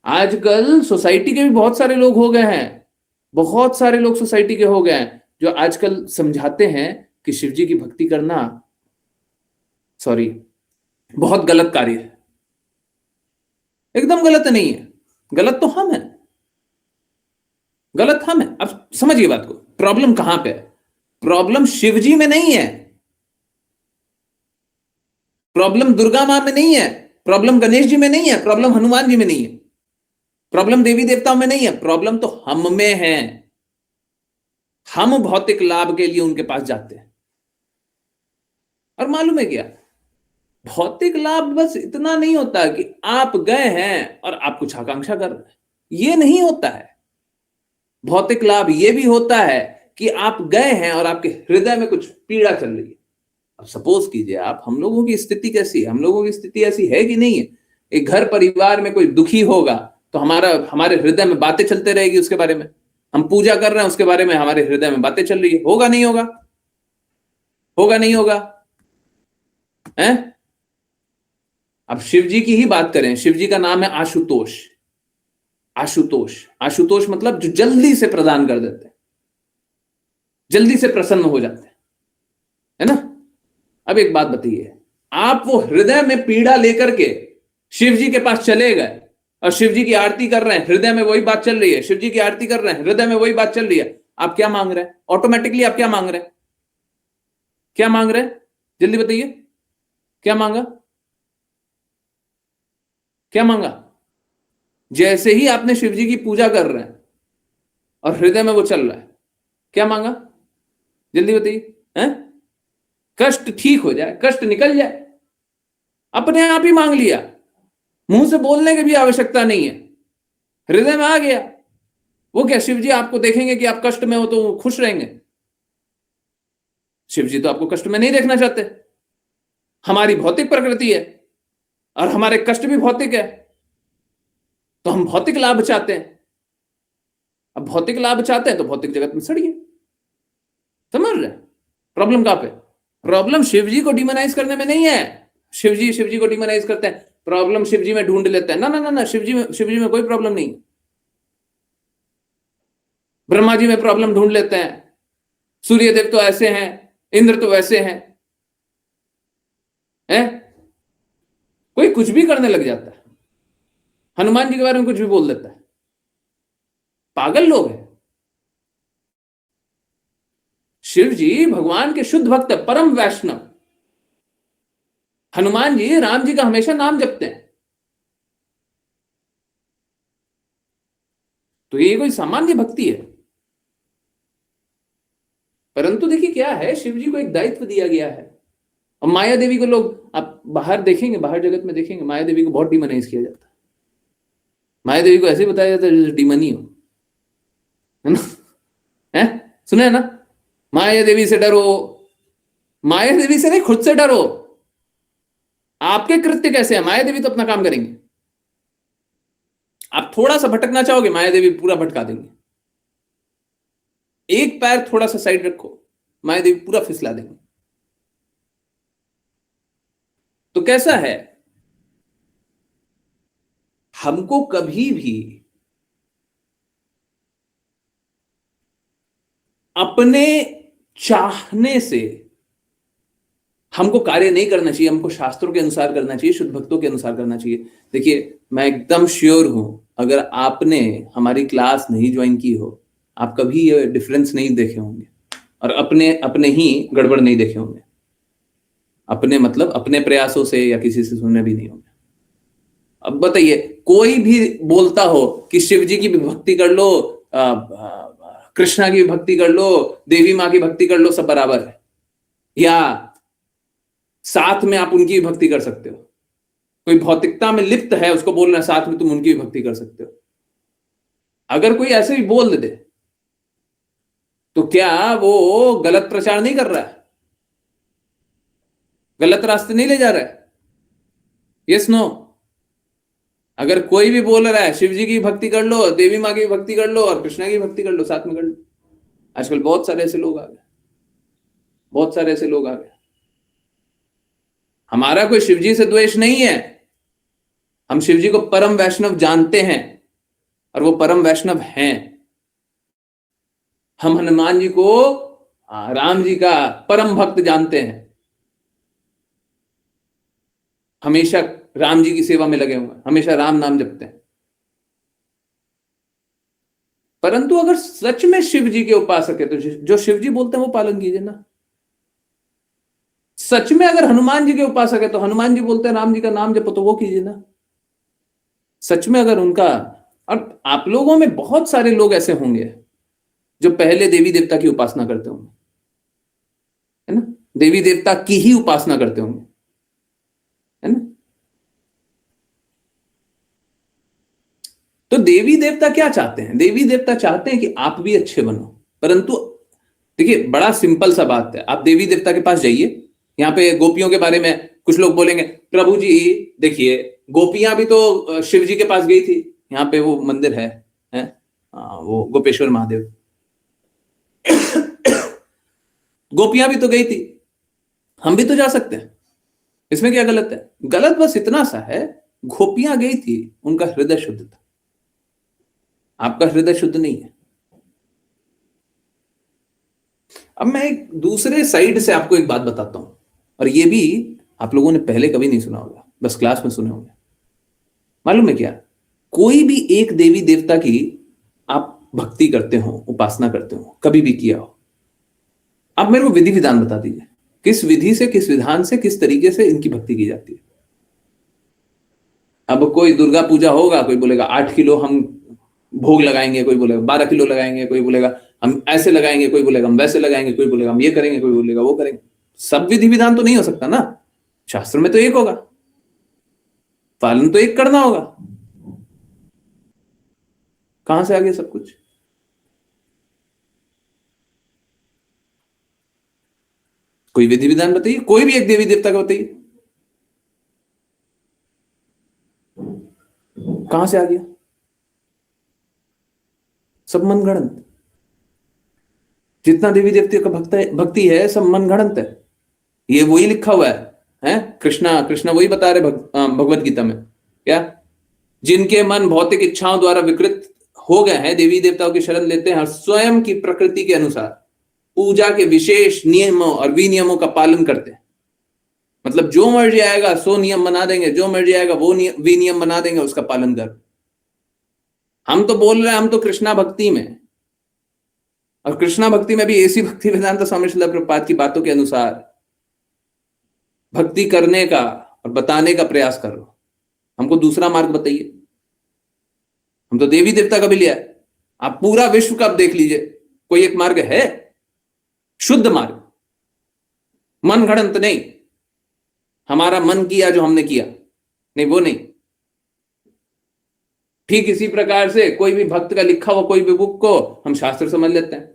आजकल सोसाइटी के भी बहुत सारे लोग हो गए हैं, बहुत सारे लोग सोसाइटी के हो गए हैं जो आजकल समझाते हैं कि शिवजी की भक्ति करना सॉरी बहुत गलत कार्य है। एकदम गलत नहीं है, गलत तो हम हैं, गलत हम हैं। अब समझिए बात को, प्रॉब्लम कहां पे है? प्रॉब्लम शिवजी में नहीं है, प्रॉब्लम दुर्गा मां में नहीं है, प्रॉब्लम गणेश जी में नहीं है, प्रॉब्लम हनुमान जी में नहीं है, प्रॉब्लम देवी देवताओं में नहीं है, प्रॉब्लम तो हम में है। हम भौतिक लाभ के लिए उनके पास जाते हैं। और मालूम है क्या, भौतिक लाभ बस इतना नहीं होता कि आप गए हैं और आप कुछ आकांक्षा कर रहे हैं, ये नहीं होता है। भौतिक लाभ ये भी होता है कि आप गए हैं और आपके हृदय में कुछ पीड़ा चल रही है। अब सपोज कीजिए आप, हम लोगों की स्थिति कैसी है? हम लोगों की स्थिति ऐसी है कि नहीं है? एक घर परिवार में कोई दुखी होगा तो हमारे हृदय में बातें चलते रहेगी उसके बारे में। हम पूजा कर रहे हैं, उसके बारे में हमारे हृदय में बातें चल रही है। होगा नहीं होगा? होगा नहीं होगा? हैं? अब शिव जी की ही बात करें, शिव जी का नाम है आशुतोष। आशुतोष, आशुतोष मतलब जो जल्दी से प्रदान कर देते हैं, जल्दी से प्रसन्न हो जाते हैं, है ना? अब एक बात बताइए, आप वो हृदय में पीड़ा लेकर के शिव जी के पास चले गए और शिव जी की आरती कर रहे हैं, हृदय में वही बात चल रही है, शिव जी की आरती कर रहे हैं, हृदय में वही बात चल रही है, आप क्या मांग रहे हैं? ऑटोमेटिकली आप क्या मांग रहे हैं? क्या मांग रहे हैं? जल्दी बताइए, क्या मांगा? क्या मांगा? जैसे ही आपने शिव जी की पूजा कर रहे हैं और हृदय में वो चल रहा है, क्या मांगा? जल्दी बताइए। हैं? कष्ट ठीक हो जाए, कष्ट निकल जाए, अपने आप ही मांग लिया, मुंह से बोलने की भी आवश्यकता नहीं है, हृदय में आ गया। वो क्या, शिव जी आपको देखेंगे कि आप कष्ट में हो तो वो खुश रहेंगे? शिव जी तो आपको कष्ट में नहीं देखना चाहते। हमारी भौतिक प्रकृति है और हमारे कष्ट भी भौतिक है, तो हम भौतिक लाभ चाहते हैं। अब भौतिक लाभ चाहते हैं तो भौतिक जगत में सड़िए। समझ रहे? प्रॉब्लम कहां पे? प्रॉब्लम शिव जी को डिमोनाइज करने में नहीं है। शिव जी को डिमोनाइज करते हैं, प्रॉब्लम शिव जी में ढूंढ लेते हैं। ना ना ना ना, शिव जी में कोई प्रॉब्लम नहीं। ब्रह्मा जी में प्रॉब्लम ढूंढ लेते हैं, सूर्यदेव तो ऐसे हैं, इंद्र तो वैसे हैं, हैं? कोई कुछ भी करने लग जाता है, हनुमान जी के बारे में कुछ भी बोल देता है। पागल लोग हैं। शिव जी भगवान के शुद्ध भक्त, परम वैष्णव। हनुमान जी राम जी का हमेशा नाम जपते हैं, तो ये कोई सामान्य भक्ति है। परंतु देखिए क्या है, शिव जी को एक दायित्व दिया गया है। और माया देवी को लोग, आप बाहर देखेंगे, बाहर जगत में देखेंगे, माया देवी को बहुत डिमोनाइज किया जाता है। माया देवी को ऐसे बताया जाता है जैसे डिमनी हो, है ना? है? सुना है ना? माया देवी से डरो। माया देवी से नहीं, खुद से डरो। आपके कृत्य कैसे हैं? माया देवी तो अपना काम करेंगे, आप थोड़ा सा भटकना चाहोगे, माया देवी पूरा भटका देंगे। एक पैर थोड़ा सा साइड रखो, माया देवी पूरा फिसला देंगे। तो कैसा है, हमको कभी भी अपने चाहने से हमको कार्य नहीं करना चाहिए, हमको शास्त्रों के अनुसार करना चाहिए, शुद्ध भक्तों के अनुसार करना चाहिए। देखिए मैं एकदम श्योर हूं, अगर आपने हमारी क्लास नहीं ज्वाइन की हो, आप कभी ये डिफरेंस नहीं देखे होंगे और अपने ही गड़बड़ नहीं देखे होंगे। अपने मतलब अपने प्रयासों से या किसी से सुनने भी नहीं होंगे। अब बताइए, कोई भी बोलता हो कि शिव जी की भी भक्ति कर लो, कृष्णा की भी भक्ति कर लो, देवी माँ की भक्ति कर लो, सब बराबर है, या साथ में आप उनकी भी भक्ति कर सकते हो। कोई भौतिकता में लिप्त है, उसको बोलना साथ में तुम उनकी भी भक्ति कर सकते हो। अगर कोई ऐसे भी बोल दे तो क्या वो गलत प्रचार नहीं कर रहा है? गलत रास्ते नहीं ले जा रहा है? Yes no? अगर कोई भी बोल रहा है शिव जी की भक्ति कर लो, देवी माँ की भक्ति कर लो और कृष्णा की भक्ति कर लो, साथ में कर लो। आजकल बहुत सारे ऐसे लोग आ गए, बहुत सारे ऐसे लोग आ गए। हमारा कोई शिव जी से द्वेष नहीं है, हम शिव जी को परम वैष्णव जानते हैं और वो परम वैष्णव हैं। हम हनुमान जी को राम जी का परम भक्त जानते हैं, हमेशा राम जी की सेवा में लगे हुए, हमेशा राम नाम जपते हैं। परंतु अगर सच में शिव जी के उपासक है तो जो शिव जी बोलते हैं वो पालन कीजिए ना। सच में अगर हनुमान जी के उपासक है तो हनुमान जी बोलते हैं राम जी का नाम जपो, तो वो कीजिए ना। सच में अगर उनका, और आप लोगों में बहुत सारे लोग ऐसे होंगे जो पहले देवी देवता की उपासना करते होंगे, है ना? देवी देवता की ही उपासना करते होंगे, है ना? तो देवी देवता क्या चाहते हैं? देवी देवता चाहते हैं कि आप भी अच्छे बनो। परंतु देखिए बड़ा सिंपल सा बात है, आप देवी देवता के पास जाइए, यहाँ पे गोपियों के बारे में कुछ लोग बोलेंगे प्रभु जी देखिए गोपियां भी तो शिव जी के पास गई थी, यहाँ पे वो मंदिर है वो गोपेश्वर महादेव। गोपियां भी तो गई थी, हम भी तो जा सकते हैं, इसमें क्या गलत है? गलत बस इतना सा है, गोपियां गई थी, उनका हृदय शुद्ध था, आपका हृदय शुद्ध नहीं है। अब मैं एक दूसरे साइड से आपको एक बात बताता हूं, और ये भी आप लोगों ने पहले कभी नहीं सुना होगा, बस क्लास में सुने होंगे। मालूम है क्या? कोई भी एक देवी देवता की आप भक्ति करते हो, उपासना करते हो, कभी भी किया हो, आप मेरे को विधि विधान बता दीजिए, किस विधि से, किस विधान से, किस तरीके से इनकी भक्ति की जाती है। अब कोई दुर्गा पूजा होगा, कोई बोलेगा 8 किलो हम भोग लगाएंगे, कोई बोलेगा 12 किलो लगाएंगे, कोई बोलेगा हम ऐसे लगाएंगे, कोई बोलेगा हम वैसे लगाएंगे, कोई बोलेगा हम ये करेंगे, कोई बोलेगा वो करेंगे। सब विधि विधान तो नहीं हो सकता ना, शास्त्र में तो एक होगा, पालन तो एक करना होगा। कहां से आ गया सब कुछ? कोई विधि विधान बताइए, कोई भी एक देवी देवता का बताइए, कहां से आ गया? सब मनगढ़ंत। जितना देवी देवता का भक्ति है सब मनगढ़ंत है। ये वही लिखा हुआ है कृष्णा कृष्णा वही बता रहे भगवत गीता में, क्या? जिनके मन भौतिक इच्छाओं द्वारा विकृत हो गए हैं, देवी देवताओं की शरण लेते हैं, स्वयं की प्रकृति के अनुसार पूजा के विशेष नियमों और विनियमों का पालन करते हैं। मतलब जो मर्जी आएगा सो नियम बना देंगे, जो मर्जी आएगा वो विनियम बना देंगे, उसका पालन कर। हम तो बोल रहे हैं हम तो कृष्णा भक्ति में, और कृष्णा भक्ति में भी ऐसी भक्ति वेदांत स्वामी श्रील प्रभुपाद की बातों के अनुसार भक्ति करने का और बताने का प्रयास कर लो। हमको दूसरा मार्ग बताइए। हम तो देवी देवता का भी लिया है, आप पूरा विश्व का देख लीजिए, कोई एक मार्ग है शुद्ध मार्ग, मन गढ़ंत नहीं, हमारा मन किया जो हमने किया, नहीं वो नहीं। ठीक इसी प्रकार से कोई भी भक्त का लिखा हुआ कोई भी बुक को हम शास्त्र समझ लेते हैं।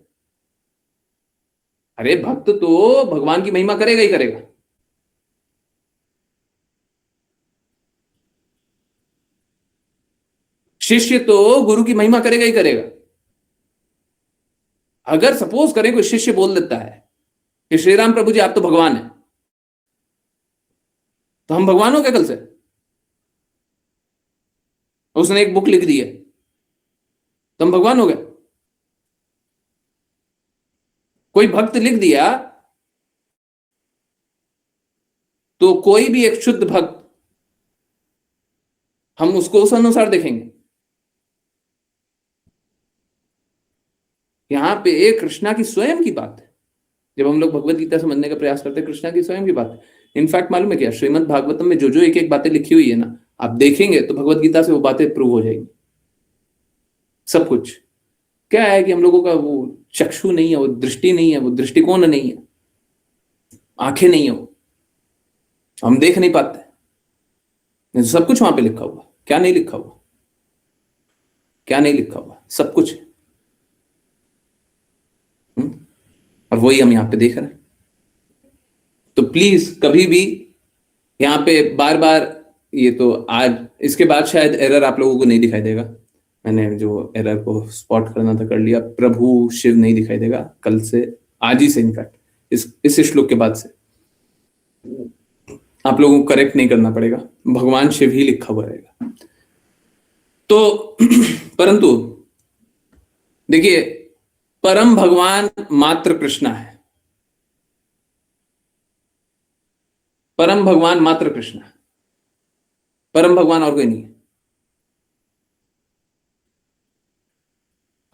अरे भक्त तो भगवान की महिमा करेगा ही करेगा। शिष्य तो गुरु की महिमा करेगा ही करेगा। अगर सपोज करें कोई शिष्य बोल देता है कि श्री राम प्रभु जी आप तो भगवान हैं, तो हम भगवान हो क्या कल से? उसने एक बुक लिख दी है तो हम भगवान हो गए? कोई भक्त लिख दिया तो कोई भी एक शुद्ध भक्त, हम उसको उस अनुसार देखेंगे। यहां पे कृष्णा की स्वयं की बात है। जब हम लोग भगवत गीता समझने का प्रयास करते हैं, कृष्णा की स्वयं की बात है। इनफैक्ट मालूम है क्या, श्रीमद् भागवतम में जो जो एक एक बातें लिखी हुई है ना, आप देखेंगे तो भगवत गीता से वो बातें प्रूव हो जाएंगी। सब कुछ क्या है कि हम लोगों का वो चक्षु नहीं है, वो दृष्टि नहीं है, वो दृष्टिकोण नहीं है, आंखें नहीं है, वो हम देख नहीं पाते। सब कुछ वहां पे लिखा हुआ, क्या नहीं लिखा हुआ? क्या नहीं लिखा हुआ? सब कुछ है। और वही हम यहां पे देख रहे हैं। तो प्लीज कभी भी यहां पे बार बार, ये तो आज इसके बाद शायद एरर आप लोगों को नहीं दिखाई देगा, मैंने जो एरर को स्पॉट करना था कर लिया। प्रभु शिव नहीं दिखाई देगा कल से, आज ही से, इनफैक्ट इस श्लोक के बाद से आप लोगों को करेक्ट नहीं करना पड़ेगा, भगवान शिव ही लिखा हुआ रहेगा। तो परंतु देखिए, परम भगवान मात्र कृष्णा है। परम भगवान मात्र कृष्ण है, परम भगवान और कोई नहीं है।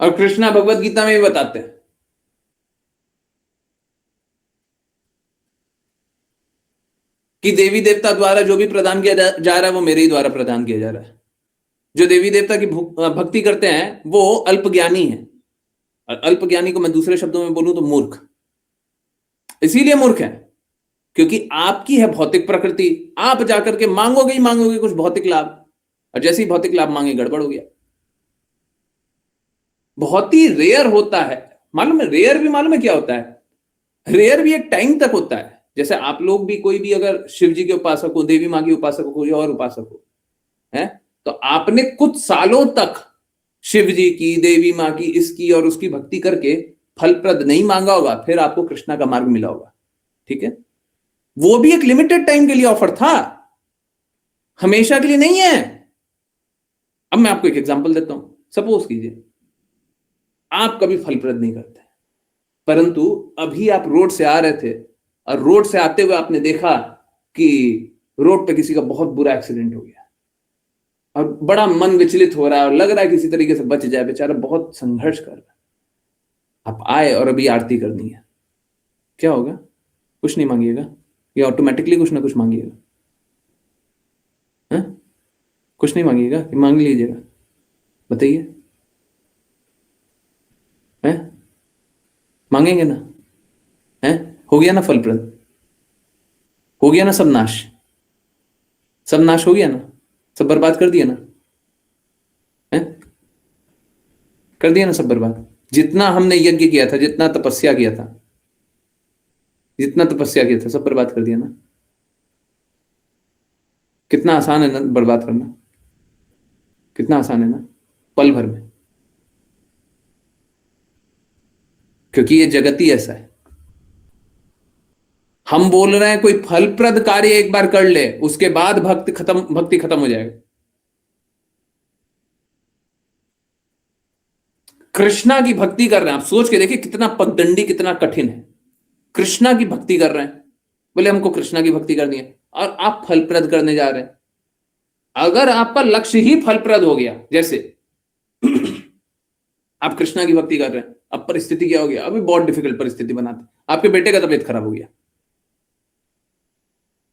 और कृष्णा भगवत गीता में भी बताते हैं कि देवी देवता द्वारा जो भी प्रदान किया जा रहा है वो मेरे ही द्वारा प्रदान किया जा रहा है। जो देवी देवता की भक्ति करते हैं वो अल्पज्ञानी है, और अल्पज्ञानी को मैं दूसरे शब्दों में बोलूं तो मूर्ख। इसीलिए मूर्ख है क्योंकि आपकी है भौतिक प्रकृति, आप जाकर के मांगोगे ही मांगोगे कुछ भौतिक लाभ, और जैसे ही भौतिक लाभ मांगे गड़बड़ हो गया। बहुत ही रेयर होता है, मालूम है, रेयर भी मालूम है क्या होता है? रेयर भी एक टाइम तक होता है। जैसे आप लोग भी, कोई भी अगर शिव जी के उपासक हो, देवी माँ की उपासक हो, कोई और उपासक हो, है, तो आपने कुछ सालों तक शिव जी की, देवी माँ की, इसकी और उसकी भक्ति करके फलप्रद नहीं मांगा होगा, फिर आपको कृष्णा का मार्ग मिला होगा। ठीक है, वो भी एक लिमिटेड टाइम के लिए ऑफर था, हमेशा के लिए नहीं है। अब मैं आपको एक एग्जांपल देता हूं। सपोज कीजिए आप कभी फलप्रद नहीं करते, परंतु अभी आप रोड से आ रहे थे और रोड से आते हुए आपने देखा कि रोड पे किसी का बहुत बुरा एक्सीडेंट हो गया और बड़ा मन विचलित हो रहा है और लग रहा है किसी तरीके से बच जाए, बेचारा बहुत संघर्ष कर रहा है। आप आए और अभी आरती करनी है, क्या होगा? कुछ नहीं मांगिएगा या ऑटोमेटिकली कुछ ना कुछ मांगिएगा? कुछ नहीं मांगिएगा कि मांग लीजिएगा? बताइए, हैं? मांगेंगे ना? हैं? हो गया ना फलप्रद? हो गया ना सब नाश? सब नाश हो गया ना? सब बर्बाद कर दिया ना? हैं? कर दिया ना सब बर्बाद? जितना हमने यज्ञ किया था, जितना तपस्या किया था, जितना तपस्या किया था, सब बर्बाद कर दिया ना? कितना आसान है ना बर्बाद करना? कितना आसान है ना? पल भर में। क्योंकि ये जगत ही ऐसा है। हम बोल रहे हैं कोई फलप्रद कार्य एक बार कर ले, उसके बाद भक्ति खत्म हो जाएगा। कृष्णा की भक्ति कर रहे हैं, आप सोच के देखिए कितना पगडंडी, कितना कठिन है। कृष्णा की भक्ति कर रहे हैं, बोले हमको कृष्णा की भक्ति करनी है, और आप फलप्रद करने जा रहे हैं। अगर आपका लक्ष्य ही फलप्रद हो गया, जैसे आप कृष्णा की भक्ति कर रहे हैं, अब परिस्थिति क्या हो गया? अभी बहुत डिफिकल्ट परिस्थिति बनाते, आपके बेटे का तबीयत खराब हो गया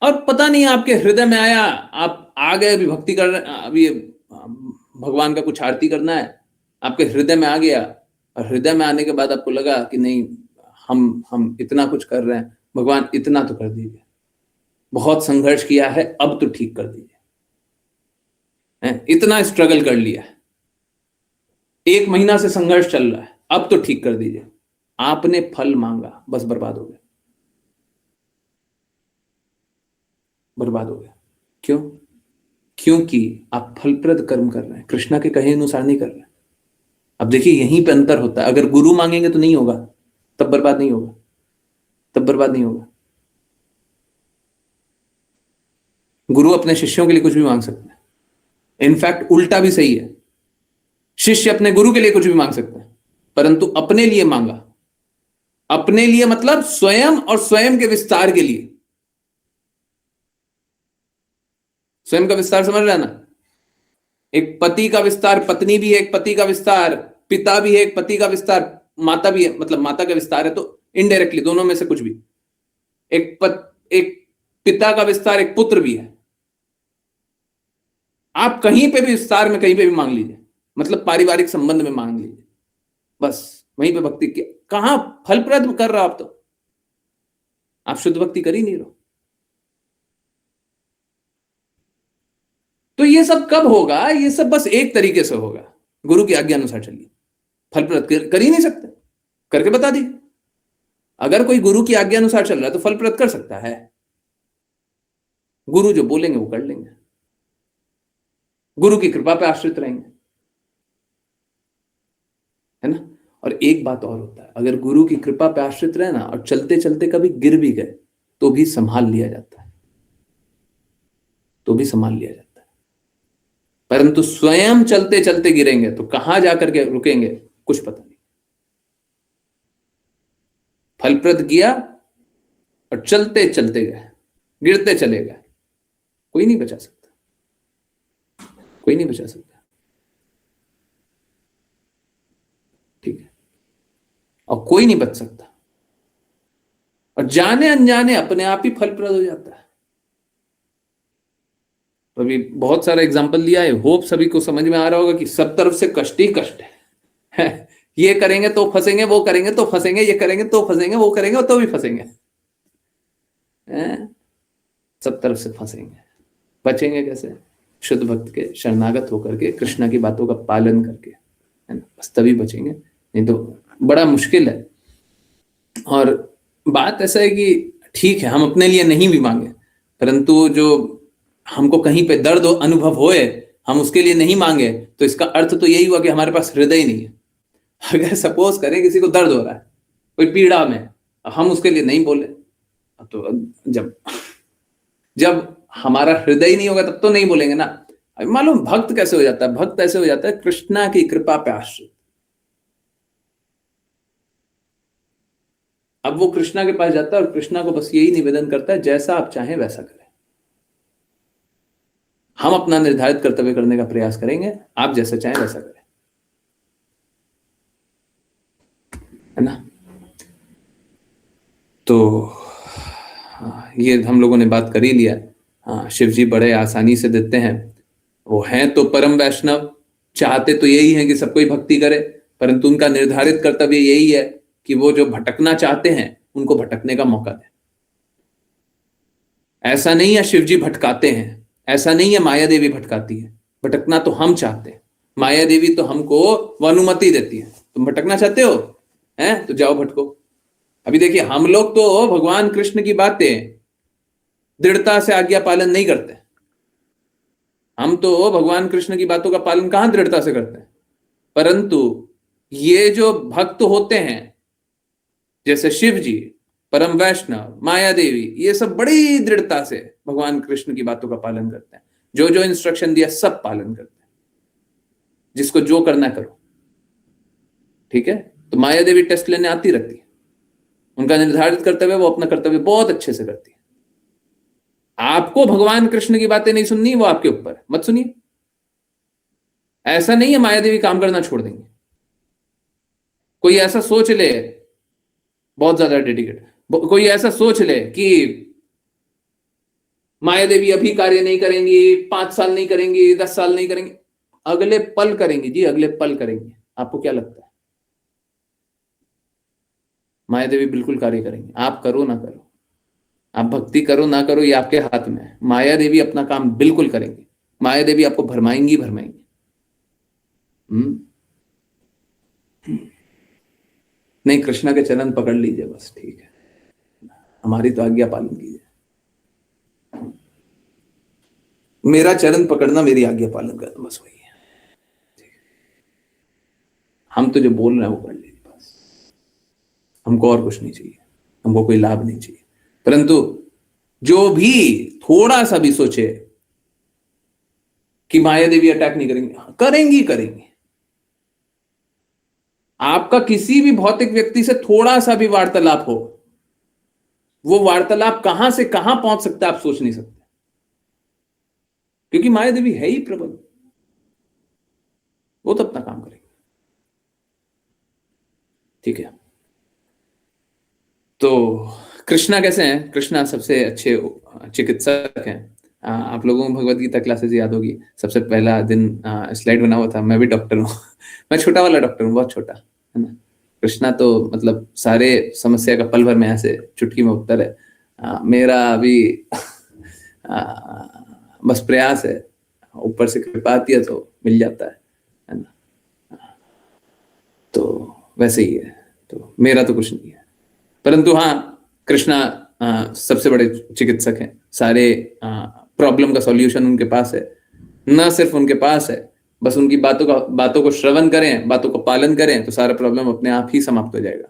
और पता नहीं आपके हृदय में आया, आप आ गए, अभी भक्ति कर रहे हैं, अभी भगवान का कुछ आरती करना है, आपके हृदय में आ गया, और हृदय में आने के बाद आपको लगा कि नहीं, हम इतना कुछ कर रहे हैं, भगवान इतना तो कर दीजिए, बहुत संघर्ष किया है, अब तो ठीक कर दीजिए, इतना स्ट्रगल कर लिया है, 1 महीना से संघर्ष चल रहा है, अब तो ठीक कर दीजिए। आपने फल मांगा, बस बर्बाद हो गया, बर्बाद हो गया। क्यों? क्योंकि आप फलप्रद कर्म कर रहे हैं, कृष्णा के कहे अनुसार नहीं कर रहे हैं। अब देखिए यहीं पे अंतर होता है। अगर गुरु मांगेंगे तो नहीं होगा, तब बर्बाद नहीं होगा, तब बर्बाद नहीं होगा। गुरु अपने शिष्यों के लिए कुछ भी मांग सकते हैं, इनफैक्ट उल्टा भी सही है, शिष्य अपने गुरु के लिए कुछ भी मांग सकते हैं, परंतु अपने लिए मांगा, अपने लिए मतलब स्वयं और स्वयं के विस्तार के लिए। स्वयं का विस्तार समझ रहे हैं ना? एक पति का विस्तार, पत्नी भी है एक पति का विस्तार, पिता भी है एक पति का विस्तार, माता भी है, मतलब माता का विस्तार है, तो इनडायरेक्टली दोनों में से कुछ भी। एक पिता का विस्तार एक पुत्र भी है। आप कहीं पे भी विस्तार में कहीं पे भी मांग लीजिए, मतलब पारिवारिक संबंध में मांग लीजिए, बस वहीं पे भक्ति की। कहां फलप्रद कर रहा आप? तो आप शुद्ध भक्ति कर ही नहीं रहो। तो ये सब कब होगा? ये सब बस एक तरीके से होगा, गुरु की आज्ञा अनुसार चलिए। फलप्रद कर ही नहीं सकते, करके बता दी। अगर कोई गुरु की आज्ञा अनुसार चल रहा है तो फलप्रद कर सकता है। गुरु जो बोलेंगे वो कर लेंगे, गुरु की कृपा पे आश्रित रहेंगे, है ना? और एक बात और होता है, अगर गुरु की कृपा पे आश्रित रहे ना और चलते चलते कभी गिर भी गए तो भी संभाल लिया जाता है, तो भी संभाल लिया जाता है। परंतु स्वयं चलते चलते गिरेंगे तो कहां जाकर के रुकेंगे कुछ पता नहीं। फलप्रद किया और चलते चलते गए, गिरते चले गए, कोई नहीं बचा सकता, कोई नहीं बचा सकता। ठीक है, और कोई नहीं बच सकता, और जाने अनजाने अपने आप ही फलप्रद हो जाता है। अभी बहुत सारा एग्जांपल दिया है, होप सभी को समझ में आ रहा होगा कि सब तरफ से कष्ट ही कष्ट है। ये करेंगे तो फंसेंगे, वो करेंगे तो फंसेंगे, ये करेंगे तो फंसेंगे, वो करेंगे तो भी फंसेंगे, सब तरफ से फंसेंगे। बचेंगे कैसे? शुद्ध भक्त के शरणागत होकर के, कृष्णा की बातों का पालन करके, है ना, बस तभी बचेंगे, नहीं तो बड़ा मुश्किल है। और बात ऐसा है कि ठीक है हम अपने लिए नहीं भी मांगे, परंतु जो हमको कहीं पे दर्द अनुभव होए हम उसके लिए नहीं मांगे, तो इसका अर्थ तो यही हुआ कि हमारे पास हृदय ही नहीं है। अगर सपोज करें किसी को दर्द हो रहा है, कोई पीड़ा में, हम उसके लिए नहीं बोले, तो जब जब हमारा हृदय ही नहीं होगा तब तो नहीं बोलेंगे ना। अब मालूम भक्त कैसे हो जाता है? भक्त ऐसे हो जाता है कृष्णा की कृपा पे आश्रित। अब वो कृष्णा के पास जाता है और कृष्णा को बस यही निवेदन करता है, जैसा आप चाहें वैसा करें। हम अपना निर्धारित कर्तव्य करने का प्रयास करेंगे, आप जैसा चाहें वैसा करें, है ना। तो ये हम लोगों ने बात कर ही लिया। हाँ, शिव जी बड़े आसानी से देते हैं। वो हैं तो परम वैष्णव, चाहते तो यही है कि सब कोई भक्ति करे, परंतु उनका निर्धारित कर्तव्य यही है कि वो जो भटकना चाहते हैं उनको भटकने का मौका दें। ऐसा नहीं है शिव जी भटकाते हैं, ऐसा नहीं है माया देवी भटकाती है। भटकना तो हम चाहते हैं, माया देवी तो हमको वो अनुमति देती है। तुम भटकना चाहते हो, हैं, तो जाओ भटको। अभी देखिए, हम लोग तो भगवान कृष्ण की बातें दृढ़ता से आज्ञा पालन नहीं करते। हम तो भगवान कृष्ण की बातों का पालन कहां दृढ़ता से करते हैं, परंतु ये जो भक्त होते हैं जैसे शिव जी, परम वैष्णव, माया देवी, ये सब बड़ी दृढ़ता से भगवान कृष्ण की बातों का पालन करते हैं। जो जो इंस्ट्रक्शन दिया सब पालन करते हैं, जिसको जो करना करो, ठीक है। तो माया देवी टेस्ट लेने आती रहती है, उनका निर्धारित कर्तव्य वो अपना कर्तव्य बहुत अच्छे से करती है। आपको भगवान कृष्ण की बातें नहीं सुननी, वो आपके ऊपर, मत सुनिए। ऐसा नहीं है माया देवी काम करना छोड़ देंगे। कोई ऐसा सोच ले, बहुत ज्यादा डेडिकेट, कोई ऐसा सोच ले कि माया देवी अभी कार्य नहीं करेंगी, 5 साल नहीं करेंगी, 10 साल नहीं करेंगी, अगले पल करेंगी जी, अगले पल करेंगे। आपको क्या लगता है? माया देवी बिल्कुल कार्य करेंगे, आप करो ना करो, आप भक्ति करो ना करो, ये आपके हाथ में है। माया देवी अपना काम बिल्कुल करेंगे, माया देवी आपको भरमाएंगी भरमाएंगी। नहीं, कृष्णा के चरण पकड़ लीजिए बस, ठीक है। हमारी तो आज्ञा पालन कीजिए। मेरा चरण पकड़ना, मेरी आज्ञा पालन करना, बस वही है। हम तो जो बोल रहे हैं वो कर लीजिए बस, हमको और कुछ नहीं चाहिए, हमको कोई लाभ नहीं चाहिए। परंतु जो भी थोड़ा सा भी सोचे कि माया देवी अटैक नहीं करेंगे, करेंगी करेंगी। आपका किसी भी भौतिक व्यक्ति से थोड़ा सा भी वार्तालाप हो, वो वार्तालाप कहां से कहां पहुंच सकता है आप सोच नहीं सकते, क्योंकि माया देवी है ही प्रबल, वो तो अपना काम करेगी, ठीक है। तो कृष्णा कैसे हैं? कृष्णा सबसे अच्छे चिकित्सक हैं। आप लोगों को भगवत गीता क्लासेस याद होगी, सबसे पहला दिन स्लाइड बना हुआ था, मैं भी डॉक्टर हूँ। मैं छोटा वाला डॉक्टर हूँ, बहुत छोटा, है ना। कृष्णा तो मतलब सारे समस्या का पल भर में ऐसे चुटकी में उत्तर है। मेरा अभी बस प्रयास है, ऊपर से कृपा आती है तो मिल जाता है ना। तो वैसे ही है, तो मेरा तो कुछ नहीं है। परंतु हाँ, कृष्णा सबसे बड़े चिकित्सक हैं। सारे प्रॉब्लम का सॉल्यूशन उनके पास है। न सिर्फ उनके पास है, बस उनकी बातों को श्रवण करें, बातों को पालन करें, तो सारा प्रॉब्लम अपने आप ही समाप्त हो जाएगा।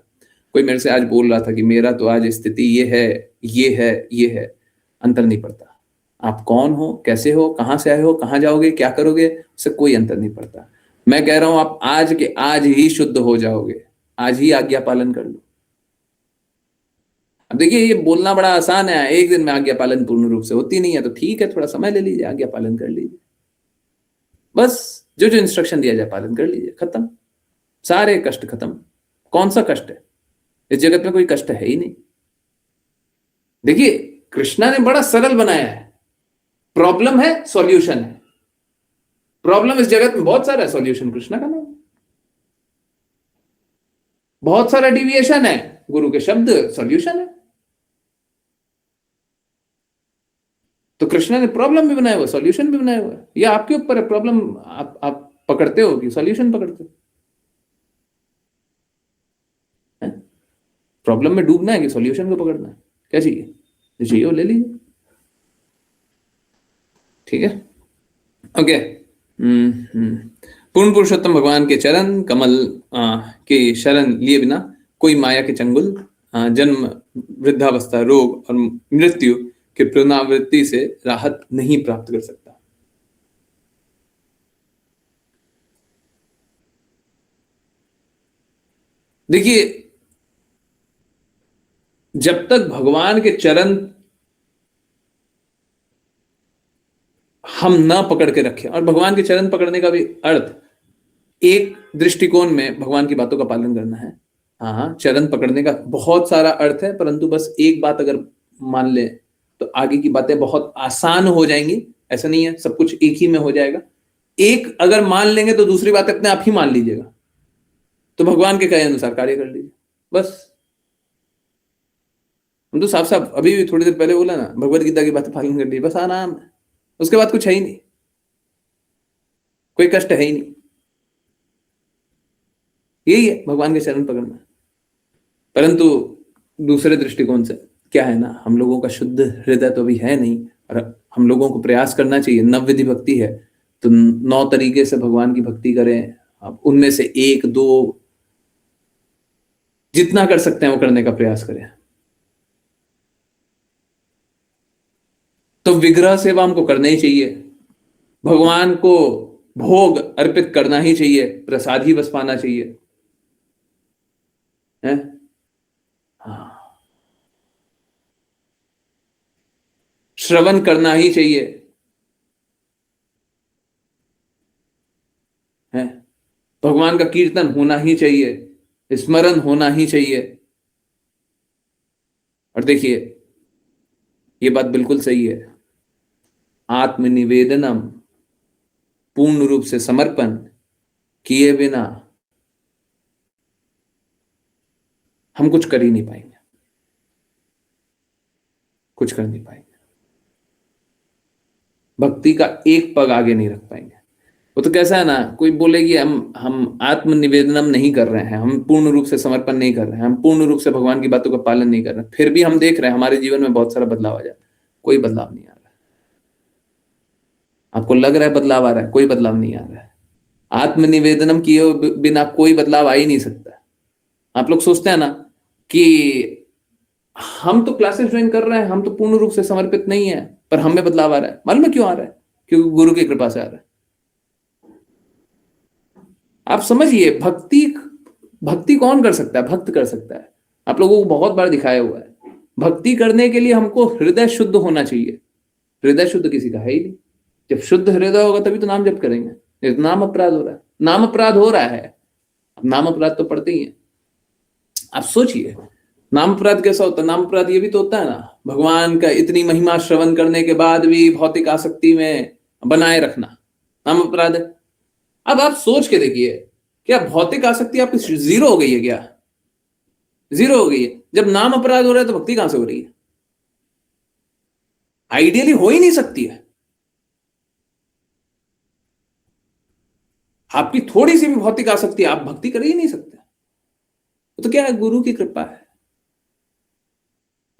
कोई मेरे से आज बोल रहा था कि मेरा तो आज स्थिति ये है, ये है, ये है, अंतर नहीं पड़ता। आप कौन हो, कैसे हो, कहां से आए हो, कहां जाओगे, क्या करोगे, उससे कोई अंतर नहीं पड़ता। मैं कह रहा हूं आप आज के आज ही शुद्ध हो जाओगे, आज ही आज्ञा पालन कर लो। अब देखिए, ये बोलना बड़ा आसान है, एक दिन में आज्ञा पालन पूर्ण रूप से होती नहीं है, तो ठीक है, थोड़ा समय ले लीजिए, आज्ञा पालन कर लीजिए। बस जो जो इंस्ट्रक्शन दिया जाए पालन कर लीजिए, खत्म, सारे कष्ट खत्म। कौन सा कष्ट है? इस जगत में कोई कष्ट है ही नहीं। देखिए, कृष्णा ने बड़ा सरल बनाया है। प्रॉब्लम है, सॉल्यूशन है। प्रॉब्लम इस जगत में बहुत सारा है, सॉल्यूशन कृष्णा का नाम। बहुत सारा डिविएशन है, गुरु के शब्द सॉल्यूशन है। तो कृष्णा ने प्रॉब्लम भी बनाया हुआ, सॉल्यूशन भी बनाया हुआ है। यह आपके ऊपर है, प्रॉब्लम आप पकड़ते हो कि सॉल्यूशन पकड़ते हो। प्रॉब्लम में डूबना है कि सॉल्यूशन को पकड़ना है? क्या चाहिए? जो चाहिए वो ले लीजिए, ठीक है। ओके, हम्म। पूर्ण पुरुषोत्तम भगवान के चरण कमल के शरण लिए बिना कोई माया के चंगुल जन्म, वृद्धावस्था, रोग और मृत्यु के पुनरावृत्ति से राहत नहीं प्राप्त कर सकता। देखिए, जब तक भगवान के चरण हम ना पकड़ के रखें, और भगवान के चरण पकड़ने का भी अर्थ एक दृष्टिकोण में भगवान की बातों का पालन करना है। हाँ, चरण पकड़ने का बहुत सारा अर्थ है, परंतु बस एक बात अगर मान ले तो आगे की बातें बहुत आसान हो जाएंगी। ऐसा नहीं है सब कुछ एक ही में हो जाएगा। एक अगर मान लेंगे तो दूसरी बात अपने आप ही मान लीजिएगा, तो भगवान के कहे अनुसार कार्य कर लीजिए बस। हम तो साफ साफ अभी भी थोड़ी देर पहले बोला ना, भगवत गीता की बातें पालन कर लीजिए बस, आराम है। उसके बाद कुछ है ही नहीं, कोई कष्ट है ही नहीं। यही है भगवान के चरण पकड़ना। परंतु दूसरे दृष्टिकोण से क्या है ना, हम लोगों का शुद्ध हृदय तो अभी है नहीं, और हम लोगों को प्रयास करना चाहिए। नवविधि भक्ति है तो 9 तरीके से भगवान की भक्ति करें। आप उनमें से 1 2 जितना कर सकते हैं वो करने का प्रयास करें। तो विग्रह सेवा हमको करना ही चाहिए, भगवान को भोग अर्पित करना ही चाहिए, प्रसाद ही बस पाना चाहिए है। हाँ, श्रवण करना ही चाहिए है, भगवान का कीर्तन होना ही चाहिए, स्मरण होना ही चाहिए। और देखिए, ये बात बिल्कुल सही है, आत्मनिवेदनम, पूर्ण रूप से समर्पण किए बिना हम कुछ कर ही नहीं पाएंगे, कुछ कर नहीं पाएंगे, भक्ति का एक पग आगे नहीं रख पाएंगे। वो तो कैसा है ना, कोई बोले कि हम आत्मनिवेदनम नहीं कर रहे हैं, हम पूर्ण रूप से समर्पण नहीं कर रहे हैं, हम पूर्ण रूप से भगवान की बातों का पालन नहीं कर रहे हैं, फिर भी हम देख रहे हैं हमारे जीवन में बहुत सारा बदलाव आ जाए। कोई बदलाव नहीं आ रहा है। आपको लग रहा है बदलाव आ रहा है, कोई बदलाव नहीं आ रहा है। आत्मनिवेदनम किए बिना कोई बदलाव आ ही नहीं सकता। आप लोग सोचते हैं ना कि हम तो क्लासेस ज्वाइन कर रहे हैं, हम तो पूर्ण रूप से समर्पित नहीं है, पर हमें बदलाव आ रहा है। मालूम है क्यों आ रहा है? क्योंकि गुरु की कृपा से आ रहा है। आप समझिए, भक्ति भक्ति कौन कर सकता है? भक्त कर सकता है। आप लोगों को बहुत बार दिखाया हुआ है, भक्ति करने के लिए हमको हृदय शुद्ध होना चाहिए। हृदय शुद्ध किसी का है ही नहीं। जब शुद्ध हृदय होगा तभी तो नाम जप करेंगे। ये तो नाम अपराध हो रहा है, नाम अपराध हो रहा है। अब नाम अपराध तो पड़ते ही है। आप सोचिए, नाम अपराध कैसा होता है? नाम अपराध ये भी तो होता है ना, भगवान का इतनी महिमा श्रवण करने के बाद भी भौतिक आसक्ति में बनाए रखना, नाम अपराध है। अब आप सोच के देखिए, क्या भौतिक आसक्ति आपकी जीरो हो गई है क्या? जीरो हो गई है। जब नाम अपराध हो रहा है तो भक्ति कहां से हो रही है? आइडियली हो ही नहीं सकती है। आपकी थोड़ी सी भी भौतिक आसक्ति, आप भक्ति कर ही नहीं सकते। तो क्या है? गुरु की कृपा है।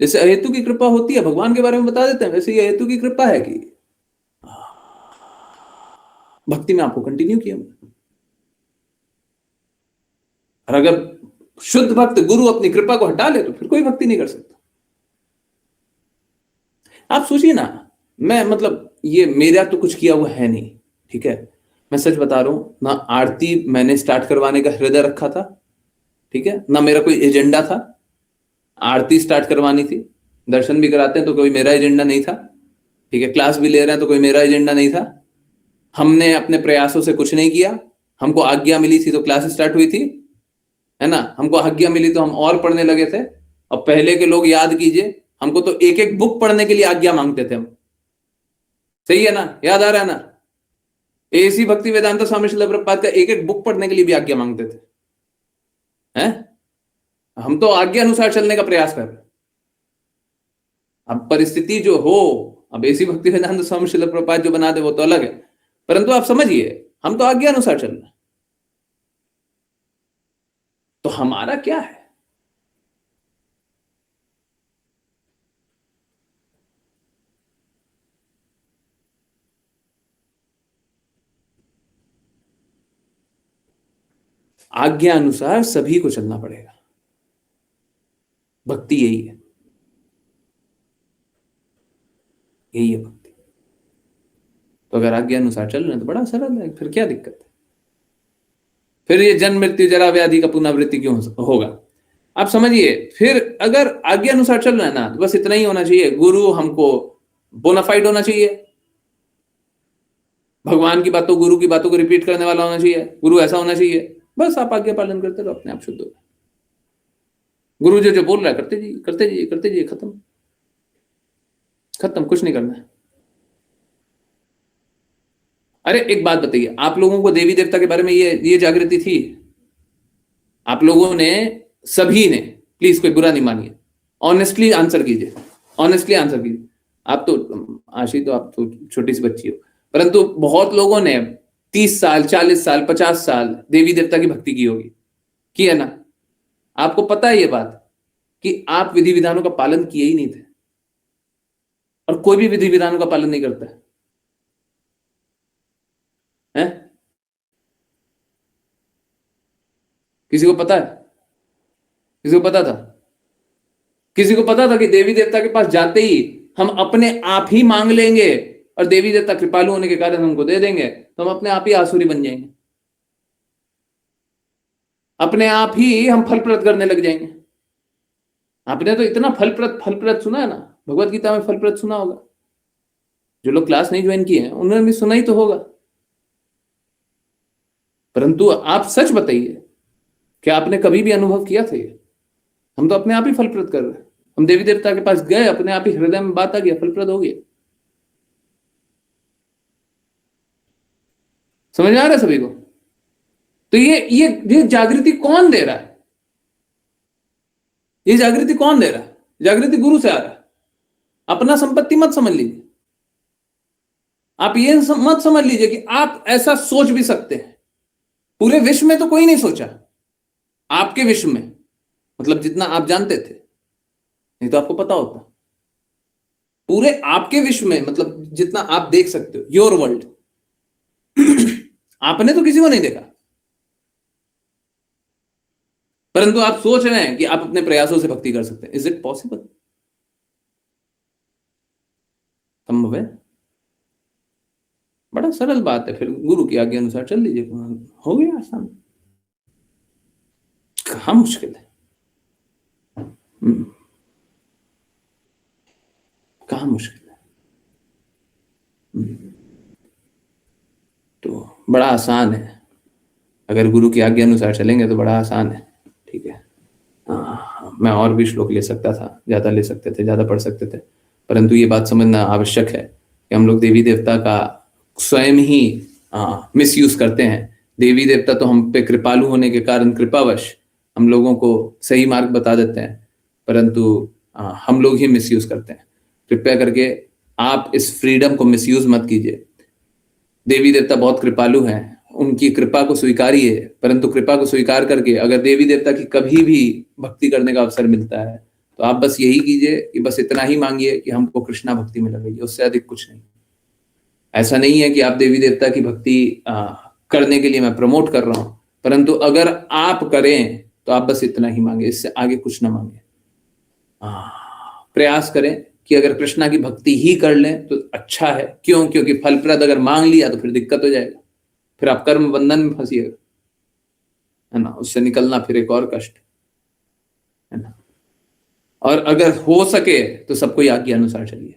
जैसे अहेतु की कृपा होती है, भगवान के बारे में बता देते हैं, वैसे ये अहेतु की कृपा है कि भक्ति में आपको कंटिन्यू किया। और अगर शुद्ध भक्त गुरु अपनी कृपा को हटा ले तो फिर कोई भक्ति नहीं कर सकता। आप सोचिए ना, मैं मतलब ये मेरा तो कुछ किया हुआ है नहीं, ठीक है, मैं सच बता रहा हूं ना। आरती मैंने स्टार्ट करवाने का हृदय रखा था, ठीक है ना, मेरा कोई एजेंडा था। आरती स्टार्ट करवानी थी, दर्शन भी कराते हैं तो कोई मेरा एजेंडा नहीं था, ठीक है, क्लास भी ले रहे हैं तो कोई मेरा एजेंडा नहीं था। हमने अपने प्रयासों से कुछ नहीं किया, हमको आज्ञा मिली थी तो क्लास स्टार्ट हुई थी, है ना, हमको आज्ञा मिली तो हम और पढ़ने लगे थे। और पहले के लोग याद कीजिए, हमको तो एक एक बुक पढ़ने के लिए आज्ञा मांगते थे हम। सही है ना? याद आ रहा है ना? एसी भक्ति वेदांत स्वामी श्रील प्रभुपाद का एक एक बुक पढ़ने के लिए भी आज्ञा मांगते थे हैं। हम तो आज्ञा अनुसार चलने का प्रयास कर रहे हैं। अब परिस्थिति जो हो, अब एसी भक्ति वेदांत स्वामी श्रील प्रभुपाद जो बना दे वो तो अलग है, परंतु आप समझिए, हम तो आज्ञा अनुसार चल रहे हैं। तो हमारा क्या है? आज्ञा अनुसार सभी को चलना पड़ेगा। भक्ति यही है, यही है भक्ति। तो अगर आज्ञा अनुसार चल रहे हैं तो बड़ा सरल है, फिर क्या दिक्कत है? फिर ये जन्म मृत्यु जरा व्याधि का पुनरावृत्ति क्यों होगा? आप समझिए, फिर अगर आज्ञा अनुसार चल रहा है ना, तो बस इतना ही होना चाहिए, गुरु हमको बोनाफाइड होना चाहिए, भगवान की बातों, गुरु की बातों को रिपीट करने वाला होना चाहिए, गुरु ऐसा होना चाहिए, बस आप आज्ञा पालन करते रहो, अपने आप शुद्ध हो। गुरु जो जो बोल रहा है करते जाइए, करते जाइए, करते जाइए, खत्म खत्म, कुछ नहीं करना है। अरे एक बात बताइए, आप लोगों को देवी देवता के बारे में ये जागृति थी? आप लोगों ने, सभी ने, प्लीज कोई बुरा नहीं मानिए, ऑनेस्टली आंसर कीजिए, ऑनेस्टली आंसर कीजिए। आप तो आशी, तो आप तो छोटी सी बच्ची हो, परंतु बहुत लोगों ने 30 साल, 40 साल, 50 साल देवी देवता की भक्ति की होगी, की है ना? आपको पता है ये बात कि आप विधि विधानों का पालन किए ही नहीं थे, और कोई भी विधि विधानों का पालन नहीं करता है, है? किसी को पता है? किसी को पता था? किसी को पता था कि देवी देवता के पास जाते ही हम अपने आप ही मांग लेंगे और देवी देवता कृपालु होने के कारण हमको दे देंगे, तो हम अपने आप ही आसुरी बन जाएंगे, अपने आप ही हम फलप्रद करने लग जाएंगे? आपने तो इतना फलप्रद सुना है ना, भगवत गीता में फलप्रद सुना होगा, जो लोग क्लास नहीं ज्वाइन किए हैं उन्होंने भी सुना ही तो होगा। परंतु आप सच बताइए, क्या आपने कभी भी अनुभव किया था ये? हम तो अपने आप ही फलप्रद कर रहे हैं, हम देवी देवता के पास गए, अपने आप ही हृदय में बात आ गया, फलप्रद हो गया। समझ में आ रहा है सभी को? तो ये जागृति कौन दे रहा है? ये जागृति कौन दे रहा है? जागृति गुरु से आ रहा है। अपना संपत्ति मत समझ लीजिए, आप ये मत समझ लीजिए कि आप ऐसा सोच भी सकते हैं। पूरे विश्व में तो कोई नहीं सोचा, आपके विश्व में, मतलब जितना आप जानते थे, नहीं तो आपको पता होता। पूरे आपके विश्व में, मतलब जितना आप देख सकते हो, योर वर्ल्ड, आपने तो किसी को नहीं देखा, परंतु आप सोच रहे हैं कि आप अपने प्रयासों से भक्ति कर सकते हैं। Is it possible? संभव है? बड़ा सरल बात है, फिर गुरु की आज्ञा अनुसार चल लीजिए, हो गया आसान। कहां मुश्किल है? कहां मुश्किल है? तो बड़ा आसान है, अगर गुरु की आज्ञा अनुसार चलेंगे तो बड़ा आसान है। ठीक है, मैं और भी श्लोक ले सकता था, ज्यादा ले सकते थे, ज्यादा पढ़ सकते थे, परंतु ये बात समझना आवश्यक है कि हम लोग देवी देवता का स्वयं ही मिस यूज करते हैं। देवी देवता तो हम पे कृपालु होने के कारण कृपावश हम लोगों को सही मार्ग बता देते हैं, परंतु हम लोग ही मिस यूज करते हैं। कृपया करके आप इस फ्रीडम को मिस यूज मत कीजिए। देवी देवता बहुत कृपालु हैं, उनकी कृपा को स्वीकारिए, परंतु कृपा को स्वीकार करके अगर देवी देवता की कभी भी भक्ति करने का अवसर मिलता है तो आप बस यही कीजिए कि बस इतना ही मांगिए कि हमको कृष्णा भक्ति में लगाइए, उससे अधिक कुछ नहीं। ऐसा नहीं है कि आप देवी देवता की भक्ति करने के लिए मैं प्रमोट कर रहा हूं, परंतु अगर आप करें तो आप बस इतना ही मांगे, इससे आगे कुछ ना मांगे। प्रयास करें कि अगर कृष्णा की भक्ति ही कर लें तो अच्छा है। क्यों? क्योंकि फलप्रद अगर मांग लिया तो फिर दिक्कत हो जाएगा, फिर आप कर्म बंधन में फंसिएगा, है ना, उससे निकलना फिर एक और कष्ट, है ना। और अगर हो सके तो सबको आज्ञा अनुसार चलिए,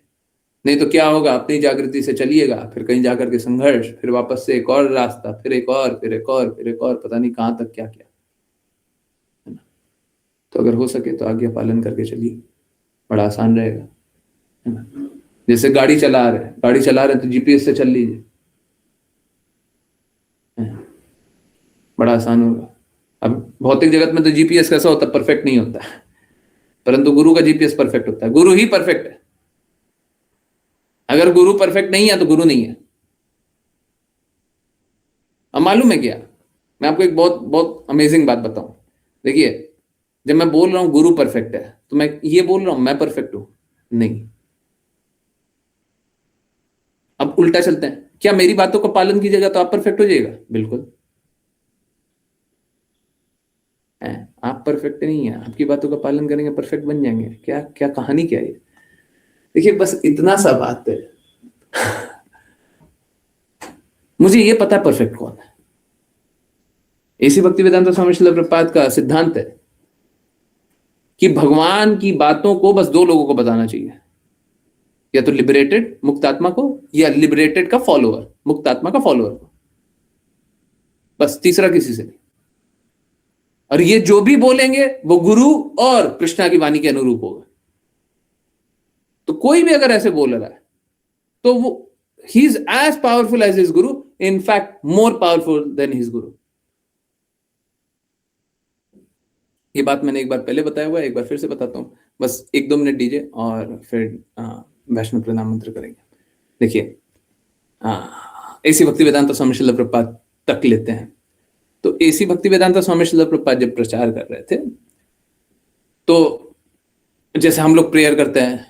नहीं तो क्या होगा, अपनी जागृति से चलिएगा, फिर कहीं जाकर के संघर्ष, फिर वापस से एक और रास्ता, फिर एक और, फिर एक और, फिर एक और, पता नहीं कहां तक क्या क्या, है ना। तो अगर हो सके तो आज्ञा पालन करके चलिए, बड़ा आसान रहेगा, है ना। जैसे गाड़ी चला रहे तो जीपीएस से चल लीजिए, बड़ा आसान होगा। अब भौतिक जगत में तो जीपीएस कैसा होता है, परफेक्ट नहीं होता है, परंतु गुरु का जीपीएस परफेक्ट होता है। गुरु ही परफेक्ट है। अगर गुरु परफेक्ट नहीं है तो गुरु नहीं है। अब मालूम है क्या, मैं आपको एक बहुत बहुत अमेजिंग बात बताऊं। देखिए, जब मैं बोल रहा हूं गुरु परफेक्ट है तो मैं ये बोल रहा हूं मैं परफेक्ट हूं? नहीं। अब उल्टा चलते हैं, क्या मेरी बातों का पालन कीजिएगा तो आप परफेक्ट हो जाएगा? बिल्कुल। हैं, आप परफेक्ट नहीं है, आपकी बातों का पालन करेंगे परफेक्ट बन जाएंगे, क्या क्या कहानी क्या है? देखिए बस इतना सा बात है। मुझे ये पता है परफेक्ट कौन है। ऐसी भक्ति वेदांत स्वामी श्रील प्रभुपाद का सिद्धांत है कि भगवान की बातों को बस दो लोगों को बताना चाहिए, या तो लिबरेटेड मुक्तात्मा को, या लिबरेटेड का फॉलोअर मुक्तात्मा का फॉलोअर को, बस तीसरा किसी से नहीं। और ये जो भी बोलेंगे वो गुरु और कृष्णा की वाणी के अनुरूप होगा। तो कोई भी अगर ऐसे बोल रहा है तो वो ही is as powerful as his guru, in fact more powerful than his guru. ये बात मैंने एक बार पहले बताया हुआ है, एक बार फिर से बताता हूं, बस 1-2 मिनट दीजिए और फिर वैष्णव प्रणाम मंत्र करेंगे। देखिए ऐसी भक्ति वेदांत स्वामी श्रील प्रभुपाद तक लेते हैं। तो ऐसी भक्ति वेदांत स्वामी श्रील प्रभुपाद जब प्रचार कर रहे थे, तो जैसे हम लोग प्रेयर करते हैं,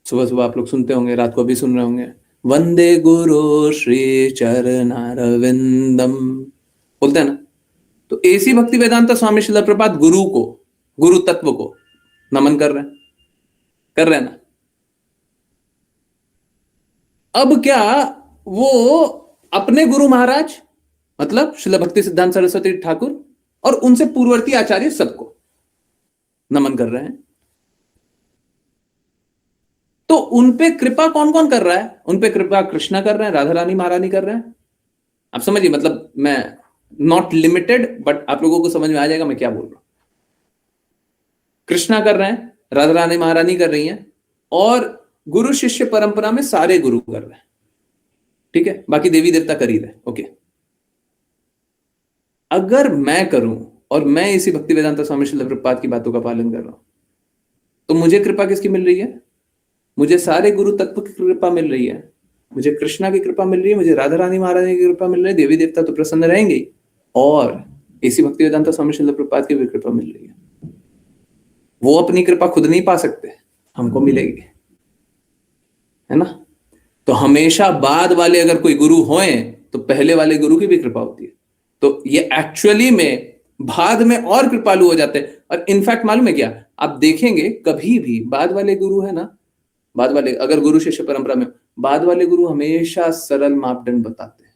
सुबह सुबह आप लोग सुनते होंगे, रात को भी सुन रहे होंगे, वंदे गुरु श्री चरणारविंदम बोलते हैं ना। तो ऐसी भक्ति वेदांत स्वामी श्रील प्रभुपाद गुरु को, गुरु तत्व को नमन कर रहे हैं ना। अब क्या वो अपने गुरु महाराज मतलब श्रील भक्ति सिद्धांत सरस्वती ठाकुर और उनसे पूर्ववर्ती आचार्य सबको नमन कर रहे हैं, तो उनपे कृपा कौन कौन कर रहा है? उनपे कृपा कृष्णा कर रहे हैं, राधा रानी महारानी कर रहे हैं। आप समझिए, मतलब मैं नॉट लिमिटेड, बट आप लोगों को समझ में आ जाएगा मैं क्या बोल रहा हूं। कृष्णा कर रहे हैं, राधा रानी महारानी कर रही हैं, और गुरु शिष्य परंपरा में सारे गुरु कर रहे हैं, ठीक है, बाकी देवी देवता कर ही रहे, ओके। अगर मैं करूं और मैं इसी भक्ति वेदांत स्वामी श्रील प्रभुपाद की बातों का पालन कर रहा हूं, तो मुझे कृपा किसकी मिल रही है? मुझे सारे गुरु तत्व की कृपा मिल रही है, मुझे कृष्णा की कृपा मिल रही है, मुझे राधा रानी महारानी की कृपा मिल रही है, देवी देवता तो प्रसन्न रहेंगे ही, और इसी भक्ति वेदांत स्वामी श्रील प्रभुपाद की भी कृपा मिल रही है। वो अपनी कृपा खुद नहीं पा सकते, हमको मिलेगी, है ना। तो हमेशा बाद वाले अगर कोई गुरु होए तो पहले वाले गुरु की भी कृपा होती है। तो ये एक्चुअली में बाद में और कृपालु हो जाते हैं। और इनफैक्ट मालूम है क्या, आप देखेंगे कभी भी बाद वाले गुरु है ना, बाद वाले अगर गुरु शिष्य परंपरा में बाद वाले गुरु हमेशा सरल मापदंड बताते हैं।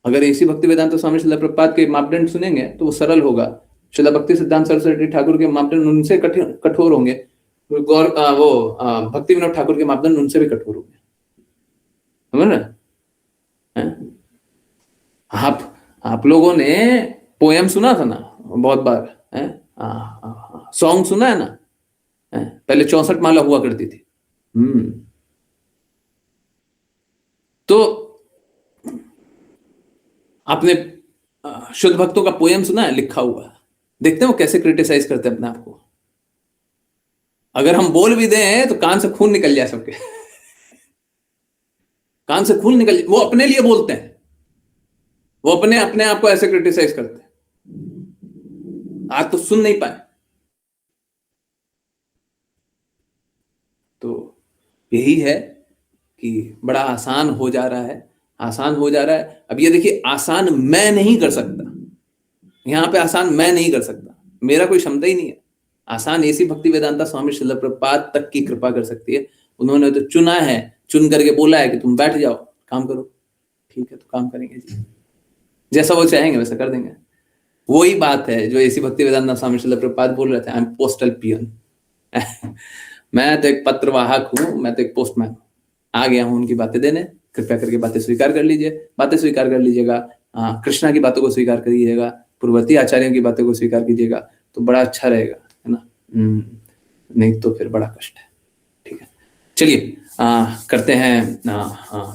अगर ऐसी भक्ति वेदांत स्वामी श्रील प्रभुपाद के मापदंड सुनेंगे तो वो सरल होगा। श्रील भक्ति सिद्धांत सरस्वती ठाकुर के मापदंड उनसे कठोर होंगे, भक्ति विनोद ठाकुर के मापदंड उनसे भी कठोर होंगे, समझ रहे? आप लोगों ने पोएम सुना था ना बहुत बार, सॉन्ग सुना है ना, पहले 64 माला हुआ करती थी। तो आपने शुद्ध भक्तों का पोएम सुना है लिखा हुआ? देखते हैं वो कैसे क्रिटिसाइज करते हैं अपने आप को। अगर हम बोल भी दें तो कान से खून निकल जाए सबके, कान से खून निकल जाए। वो अपने लिए बोलते हैं, वो अपने आप को ऐसे क्रिटिसाइज करते हैं, आज तो सुन नहीं पाए। तो यही है कि बड़ा आसान हो जा रहा है, आसान हो जा रहा है। अब ये देखिए, आसान मैं नहीं कर सकता, यहां पे आसान मैं नहीं कर सकता, मेरा कोई क्षमता ही नहीं है। आसान ऐसी भक्ति वेदांता स्वामी श्रील प्रभुपाद तक की कृपा कर सकती है। उन्होंने तो चुना है, चुन करके बोला है कि तुम बैठ जाओ काम करो, ठीक है तो काम करेंगे जी, जैसा वो चाहेंगे वैसा कर देंगे। वही बात है जो ऐसी भक्ति वेदांता स्वामी श्रील प्रभुपाद बोल रहे थे, आई एम पोस्टल पियन। मैं तो एक पत्रवाहक हूं, मैं तो एक पोस्टमैन हूं, आ गया हूं उनकी बातें देने, कृपया करके बातें स्वीकार कर लीजिए, बातें स्वीकार कर लीजिएगा, कृष्णा की बातों को स्वीकार करिएगा, पूर्ववर्ती आचार्यों की बातों को स्वीकार कीजिएगा, तो बड़ा अच्छा रहेगा, है ना। नहीं तो फिर बड़ा कष्ट है, ठीक है। चलिए करते हैं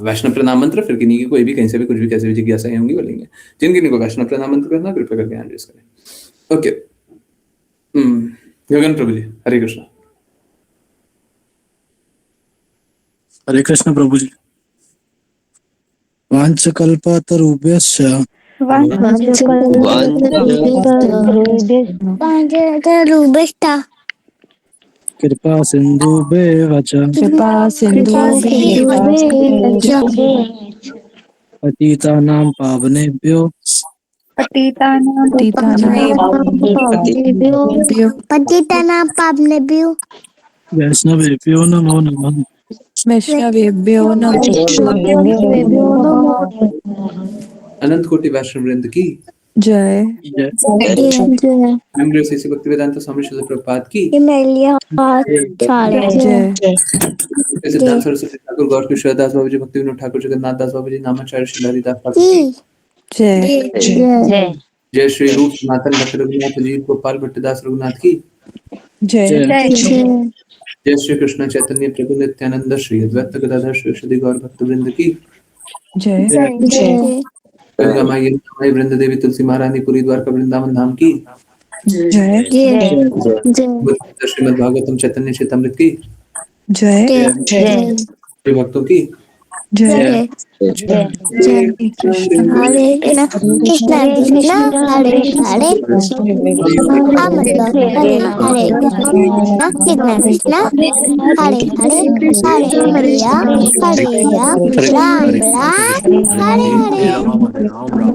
वैष्णव प्रणाम मंत्र। फिर किन्हीं की कोई भी कहीं से भी कुछ भी कैसे भी जिज्ञासाएं होंगी वो लेंगे। जिन किन्हीं को वैष्णव प्रणाम मंत्र करना कृपया करके हैंड रेज करें। ओके, गगन प्रभु जी, हरे कृष्णा। हरे कृष्ण प्रभु जी। वांछकल्पतरुभ्यश्च कृपा सिन्धुभ्येव च पतितानां पावनेभ्यो पतितानां पावनेभ्यो वैष्णवेभ्यो नमो नमः। वैष्णवेभ्यो नमो अनंत कोटि वैष्णव वृंद की जय। जय मेमोरी से भक्तिवेदांत स्वामी श्रील प्रभुपाद की जय। सिद्धांत सरस्वती ठाकुर गौर किशोर दास बाबू जी भक्ति विनोद ठाकुर जगन्नाथ दास बाबू जी नामाचार्य श्री दास ठाकुर की जय। जय श्री रूप सनातन भक्त रघुनाथ जी गोपाल भट्टदास रघुनाथ की जय। जय श्री कृष्ण चैतन्य प्रभु नित्यानंद श्री अद्वैत गदाधर श्री गौर भक्त वृंद की जय। गंगा माई माई वृंद देवी तुलसी महारानी पुरी द्वारका वृंदावन धाम की जय। श्रीमद भागवतम चैतन्य चैतमृत की जय। श्री भक्तों की जय। हरे कृष्ण हरे कृष्ण कृष्ण कृष्ण हरे हरे राम हरे हरे कृष्ण कृष्ण कृष्ण हरे हरे हरे राम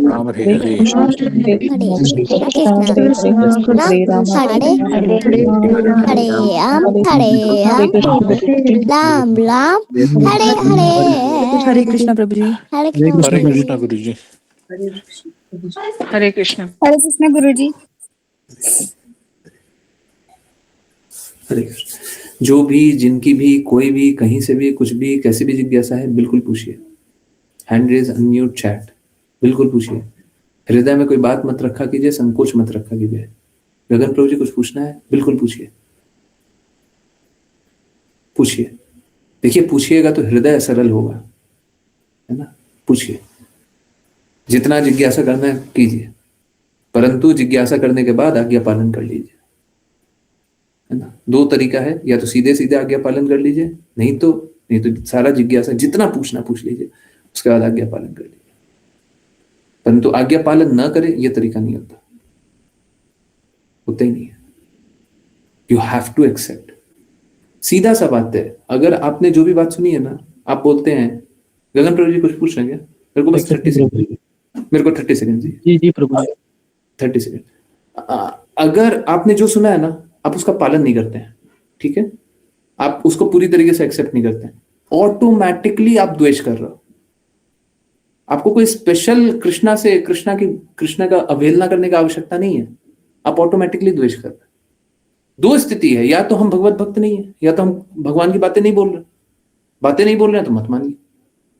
राम हरे हरे राम हरे हरे हरे कृष्ण कृष्ण हरे हरे राम हरे हरे हरे कृष्ण प्रभु जी। हरे हरे कृष्ण हरे कृष्ण कृष्णा गुरु जी। हरे कृष्ण गुरुजी। हरे कृष्ण। जो भी जिनकी भी कोई भी कहीं से भी कुछ भी कैसी भी जिज्ञासा है बिल्कुल पूछिए। हैंड रेज अनम्यूट चैट बिल्कुल पूछिए। हृदय में कोई बात मत रखा कीजिए, संकोच मत रखा कीजिए। गगन प्रभु जी कुछ पूछना है बिल्कुल पूछिए, पूछिए। देखिए पूछिएगा तो हृदय सरल होगा, है ना। पूछिए, जितना जिज्ञासा करना है कीजिए, परंतु जिज्ञासा करने के बाद आज्ञा पालन कर लीजिए, है ना। दो तरीका है, या तो सीधे सीधे आज्ञा पालन कर लीजिए, नहीं तो सारा जिज्ञासा जितना पूछना पूछ लीजिए, उसके बाद आज्ञा पालन कर लीजिए। परंतु आज्ञा पालन न करें यह तरीका नहीं होता ही नहीं है। You have to accept. सीधा सा बात है। अगर आपने जो भी बात सुनी है ना, आप बोलते हैं गगन प्रभु जी कुछ पूछ रहे हैं क्या? मेरे को बस 30 सेकंड, मेरे को 30 सेकंड जी। जी प्रभु जी। 30 सेकंड। अगर आपने जो सुना है ना, आप उसका पालन नहीं करते हैं, ठीक है, आप उसको पूरी तरीके से एक्सेप्ट नहीं करते हैं, ऑटोमेटिकली आप द्वेष कर रहे हो। आपको कोई स्पेशल कृष्णा का अवहेलना करने की आवश्यकता नहीं है, आप ऑटोमेटिकली द्वेष कर रहे हो। दो स्थिति है, या तो हम भगवत भक्त नहीं है, या तो हम भगवान की बातें नहीं बोल रहे हैं तो मत मानिए,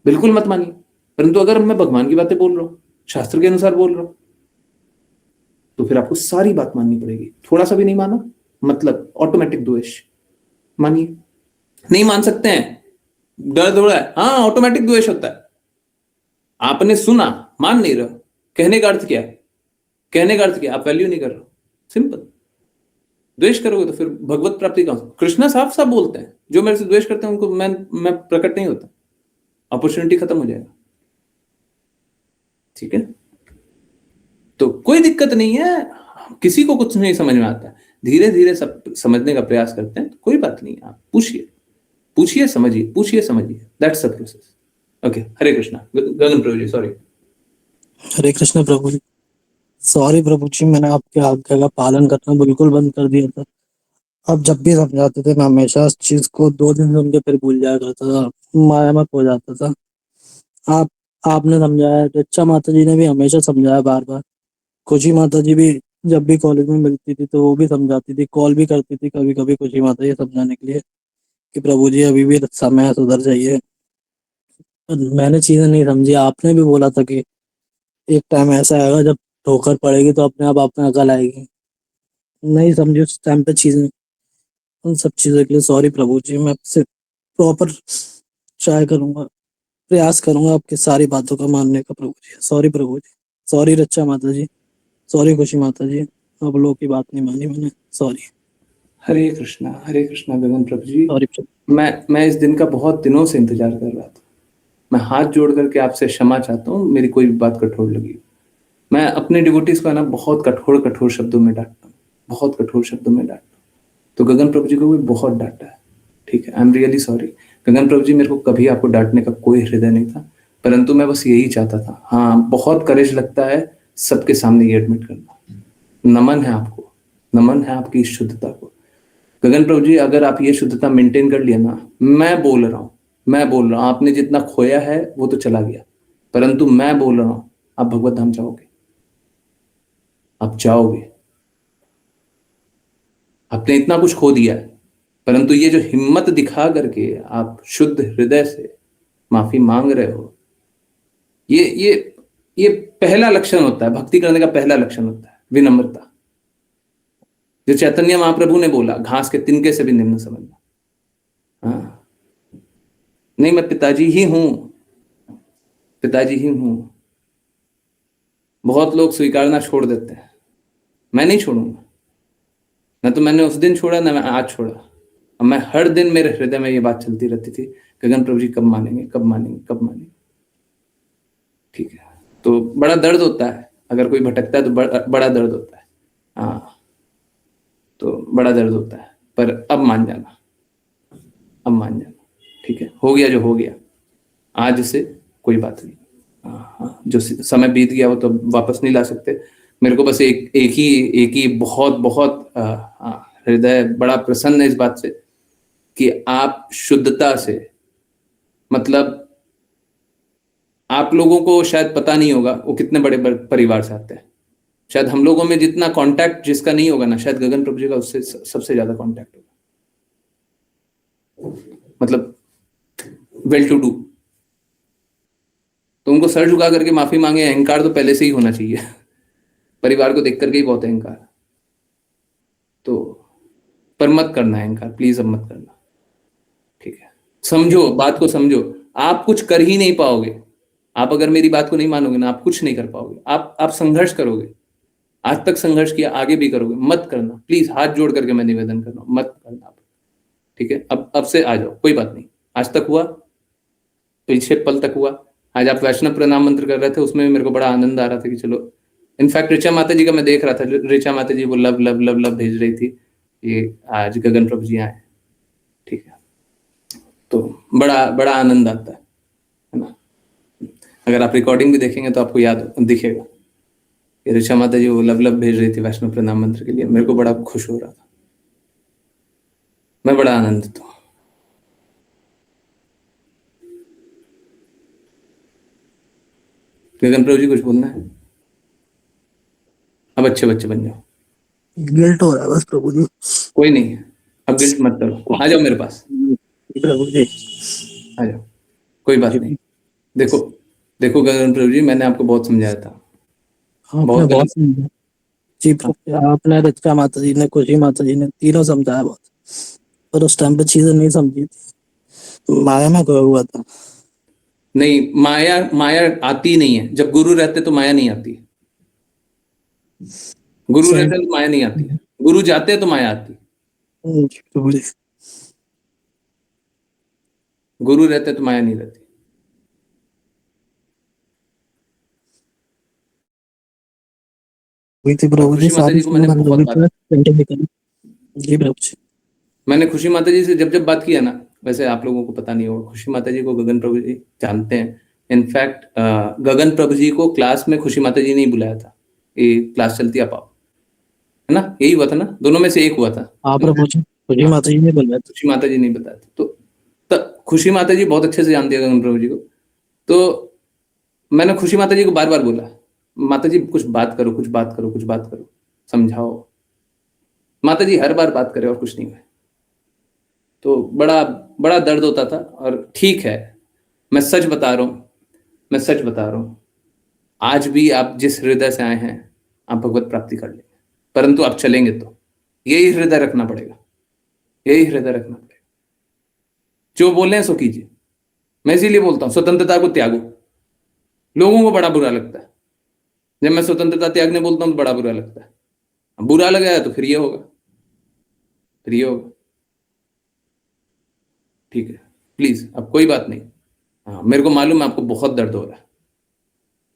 बिल्कुल मत मानिए। परंतु अगर मैं भगवान की बातें बोल रहा हूं, शास्त्र के अनुसार बोल रहा हूं, तो फिर आपको सारी बात माननी पड़ेगी। थोड़ा सा भी नहीं माना मतलब ऑटोमेटिक द्वेष। मानिए, नहीं मान सकते हैं, डर थोड़ा है, हाँ ऑटोमेटिक द्वेष होता है। आपने सुना, मान नहीं रहे, कहने का अर्थ क्या है? कहने का अर्थ क्या? आप वैल्यू नहीं कर रहे हो, सिंपल। द्वेष करोगे तो फिर भगवत प्राप्ति कहां? कृष्णा साफ साफ बोलते हैं, जो मेरे से द्वेष करते हैं उनको मैं प्रकट नहीं होता, अपॉर्चुनिटी खत्म हो जाएगा, ठीक है। तो कोई दिक्कत नहीं है, किसी को कुछ नहीं समझ में आता, धीरे धीरे सब समझने का प्रयास करते हैं, तो कोई बात नहीं। आप पूछिए समझिए, that's the process. Okay, Hare Krishna. Gagan Prabhu ji sorry. Hare Krishna Prabhu ji. Sorry Prabhu ji, मैंने आपके आज्ञा का पालन करना बिल्कुल बंद कर दिया था। अब जब भी समझाते थे मैं हमेशा इस चीज को 2 दिन सुन के फिर भूल जाया करता था, माया मत हो जाता था। आपने समझाया, अच्छा माता जी ने भी हमेशा समझाया बार बार। खुशी माता जी भी जब भी कॉलेज में मिलती थी तो वो भी समझाती थी, कॉल भी करती थी कभी कभी खुशी माता जी समझाने के लिए कि प्रभु जी अभी भी समय सुधर जाइए। मैंने चीजें नहीं समझी। आपने भी बोला था कि एक टाइम ऐसा आएगा जब ठोकर पड़ेगी तो अपने आप में अकल आएगी। नहीं समझी उस टाइम पे चीजें। उन सब चीजों के लिए सॉरी प्रभु जी। मैं आपसे प्रॉपर ट्राई करूंगा, प्रयास करूंगा आपकी सारी बातों का मानने का प्रभु जी। सॉरी प्रभु जी, सॉरी रक्षा माता जी, सॉरी खुशी माता जी, आप लोगों की बात नहीं मानी मैंने, सॉरी। हरे कृष्णा गगन प्रभु जी। सॉरी प्रभु। मैं इस दिन का बहुत दिनों से इंतजार कर रहा था। मैं हाथ जोड़ करके आपसे क्षमा चाहता हूँ, मेरी कोई भी बात कठोर लगी। मैं अपने डिवोटीज को ना बहुत कठोर शब्दों में डांटता हूँ, बहुत कठोर शब्दों में डांटता हूँ। तो गगन प्रभु जी को भी बहुत डांटा है, ठीक है। आई एम रियली सॉरी गगन प्रभु जी, मेरे को कभी आपको डांटने का कोई हृदय नहीं था, परंतु मैं बस यही चाहता था। हाँ, बहुत करेज लगता है सबके सामने ये एडमिट करना। नमन है आपको, नमन है आपकी इस शुद्धता को। गगन प्रभु जी, अगर आप ये शुद्धता मेंटेन कर लिया ना, मैं बोल रहा हूं, आपने जितना खोया है वो तो चला गया, परंतु मैं बोल रहा हूं, आप भगवत धाम जाओगे, आप जाओगे। आपने इतना कुछ खो दिया है, परंतु ये जो हिम्मत दिखा करके आप शुद्ध हृदय से माफी मांग रहे हो, ये पहला लक्षण होता है, भक्ति करने का पहला लक्षण होता है विनम्रता। जो चैतन्य महाप्रभु ने बोला, घास के तिनके से भी निम्न समझना। हाँ, नहीं, मैं पिताजी ही हूं, पिताजी ही हूं। बहुत लोग स्वीकारना छोड़ देते हैं, मैं नहीं छोड़ूंगा। न तो मैंने उस दिन छोड़ा, ना मैं आज छोड़ा। अब मैं हर दिन, मेरे हृदय में ये बात चलती रहती थी, गगन प्रभु जी कब मानेंगे, कब मानेंगे, कब मानेंगे। ठीक है, तो बड़ा दर्द होता है अगर कोई भटकता है, तो बड़ा दर्द होता है। हाँ, तो बड़ा दर्द होता है, पर अब मान जाना, अब मान जाना। ठीक है, हो गया जो हो गया, आज से कोई बात नहीं। हाँ, जो समय बीत गया वो तो वापस नहीं ला सकते। मेरे को बस एक ही बहुत बहुत हृदय बड़ा प्रसन्न है इस बात से कि आप शुद्धता से, मतलब आप लोगों को शायद पता नहीं होगा वो कितने बड़े परिवार से आते हैं। शायद हम लोगों में जितना कांटेक्ट जिसका नहीं होगा ना, शायद गगन प्रभु जी का उससे सबसे ज्यादा कांटेक्ट होगा। मतलब वेल टू डू, तो उनको सर झुका करके माफी मांगे, अहंकार तो पहले से ही होना चाहिए। परिवार को देख करके ही बहुत अहंकार, तो पर मत करना अहंकार, प्लीज अब मत करना। ठीक है, समझो, बात को समझो। आप कुछ कर ही नहीं पाओगे, आप अगर मेरी बात को नहीं मानोगे ना, आप कुछ नहीं कर पाओगे। आप संघर्ष करोगे, आज तक संघर्ष किया, आगे भी करोगे। मत करना प्लीज, हाथ जोड़ करके मैं निवेदन कर रहा हूं, मत करना आप। ठीक है, अब से आ जाओ, कोई बात नहीं। आज तक हुआ, पीछे पल तक हुआ। आज आप वैष्णव प्रणाम मंत्र कर रहे थे, उसमें मेरे को बड़ा आनंद आ रहा था कि चलो, इनफैक्ट ऋचा माता जी का मैं देख रहा था, ऋचा माता जी वो लव लव लव लव भेज रही थी, ये आज गगन प्रभु जी आए। ठीक है, तो बड़ा बड़ा आनंद आता है ना। अगर आप रिकॉर्डिंग भी देखेंगे तो आपको याद दिखेगा, ये ऋचा माता जी वो लव लव भेज रही थी वैष्णव प्रणाम मंत्र के लिए। मेरे को बड़ा खुश हो रहा था, मैं बड़ा आनंदित हूँ। गगन प्रभु जी कुछ बोलना है? अब अच्छे बच्चे बन जाओ। गिल्ट हो रहा है बस प्रभु जी। कोई नहीं है, अब गिल्ट मत करो, आ जाओ मेरे पास, प्रभु जी आ जाओ, कोई बात नहीं। देखो देखो गगन प्रभु जी, मैंने आपको बहुत समझाया था, आपने बहुत बहुत समझाया जी प्रभु। आपने, ऋचा माता जी ने, खुशी माता जी ने, तीनों समझाया बहुत, पर उस टाइम पे चीजें नहीं समझी थी, माया में खोया हुआ था। नहीं, माया माया आती नहीं है, जब गुरु रहते तो माया नहीं आती। गुरु सही। रहते तो माया नहीं आती है, गुरु जाते हैं तो माया आती है। जी प्रभु जी। गुरु रहते तो माया नहीं रहती। वही थी प्रभु जी, खुशी माता सारी जी को मैंने चीजें बहुत बात, कंटिन्यू करी। जी प्रभु जी। मैंने खुशी माता जी से जब बात किया ना, वैसे आप लोगों को पता नहीं होगा, खुशी माता जी को गगन प्रभु जी जानते हैं। इनफैक्ट गगन प्रभु जी को क्लास में खुशी माता जी ने ही बुलाया था, ये क्लास चलती आप आओ, है ना, यही हुआ था ना, दोनों में से एक हुआ था। हाँ प्रभु जी, खुशी माता जी ने बोला था। खुशी माता जी नहीं बताया था, तो खुशी माता जी बहुत अच्छे से जानती है गगन प्रभु जी को। तो मैंने खुशी माता जी को बार बार बोला, माता जी कुछ बात करो, कुछ बात करो, कुछ बात करो, समझाओ। माता जी हर बार बात करे और कुछ नहीं हुआ, तो बड़ा बड़ा दर्द होता था। और ठीक है, मैं सच बता रहा हूं, मैं सच बता रहा हूं, आज भी आप जिस हृदय से आए हैं, आप भगवत प्राप्ति कर लेंगे, परंतु आप चलेंगे तो यही हृदय रखना पड़ेगा, यही हृदय रखना पड़ेगा। जो बोले हैं सो कीजिए। मैं इसीलिए बोलता हूं स्वतंत्रता को त्यागो। लोगों को बड़ा बुरा लगता है जब मैं स्वतंत्रता त्यागने बोलता हूं, तो बड़ा बुरा लगता है। बुरा लगा है तो फिर ये होगा, फिर ये होगा। ठीक है, प्लीज, अब कोई बात नहीं। हाँ, मेरे को मालूम है आपको बहुत दर्द हो रहा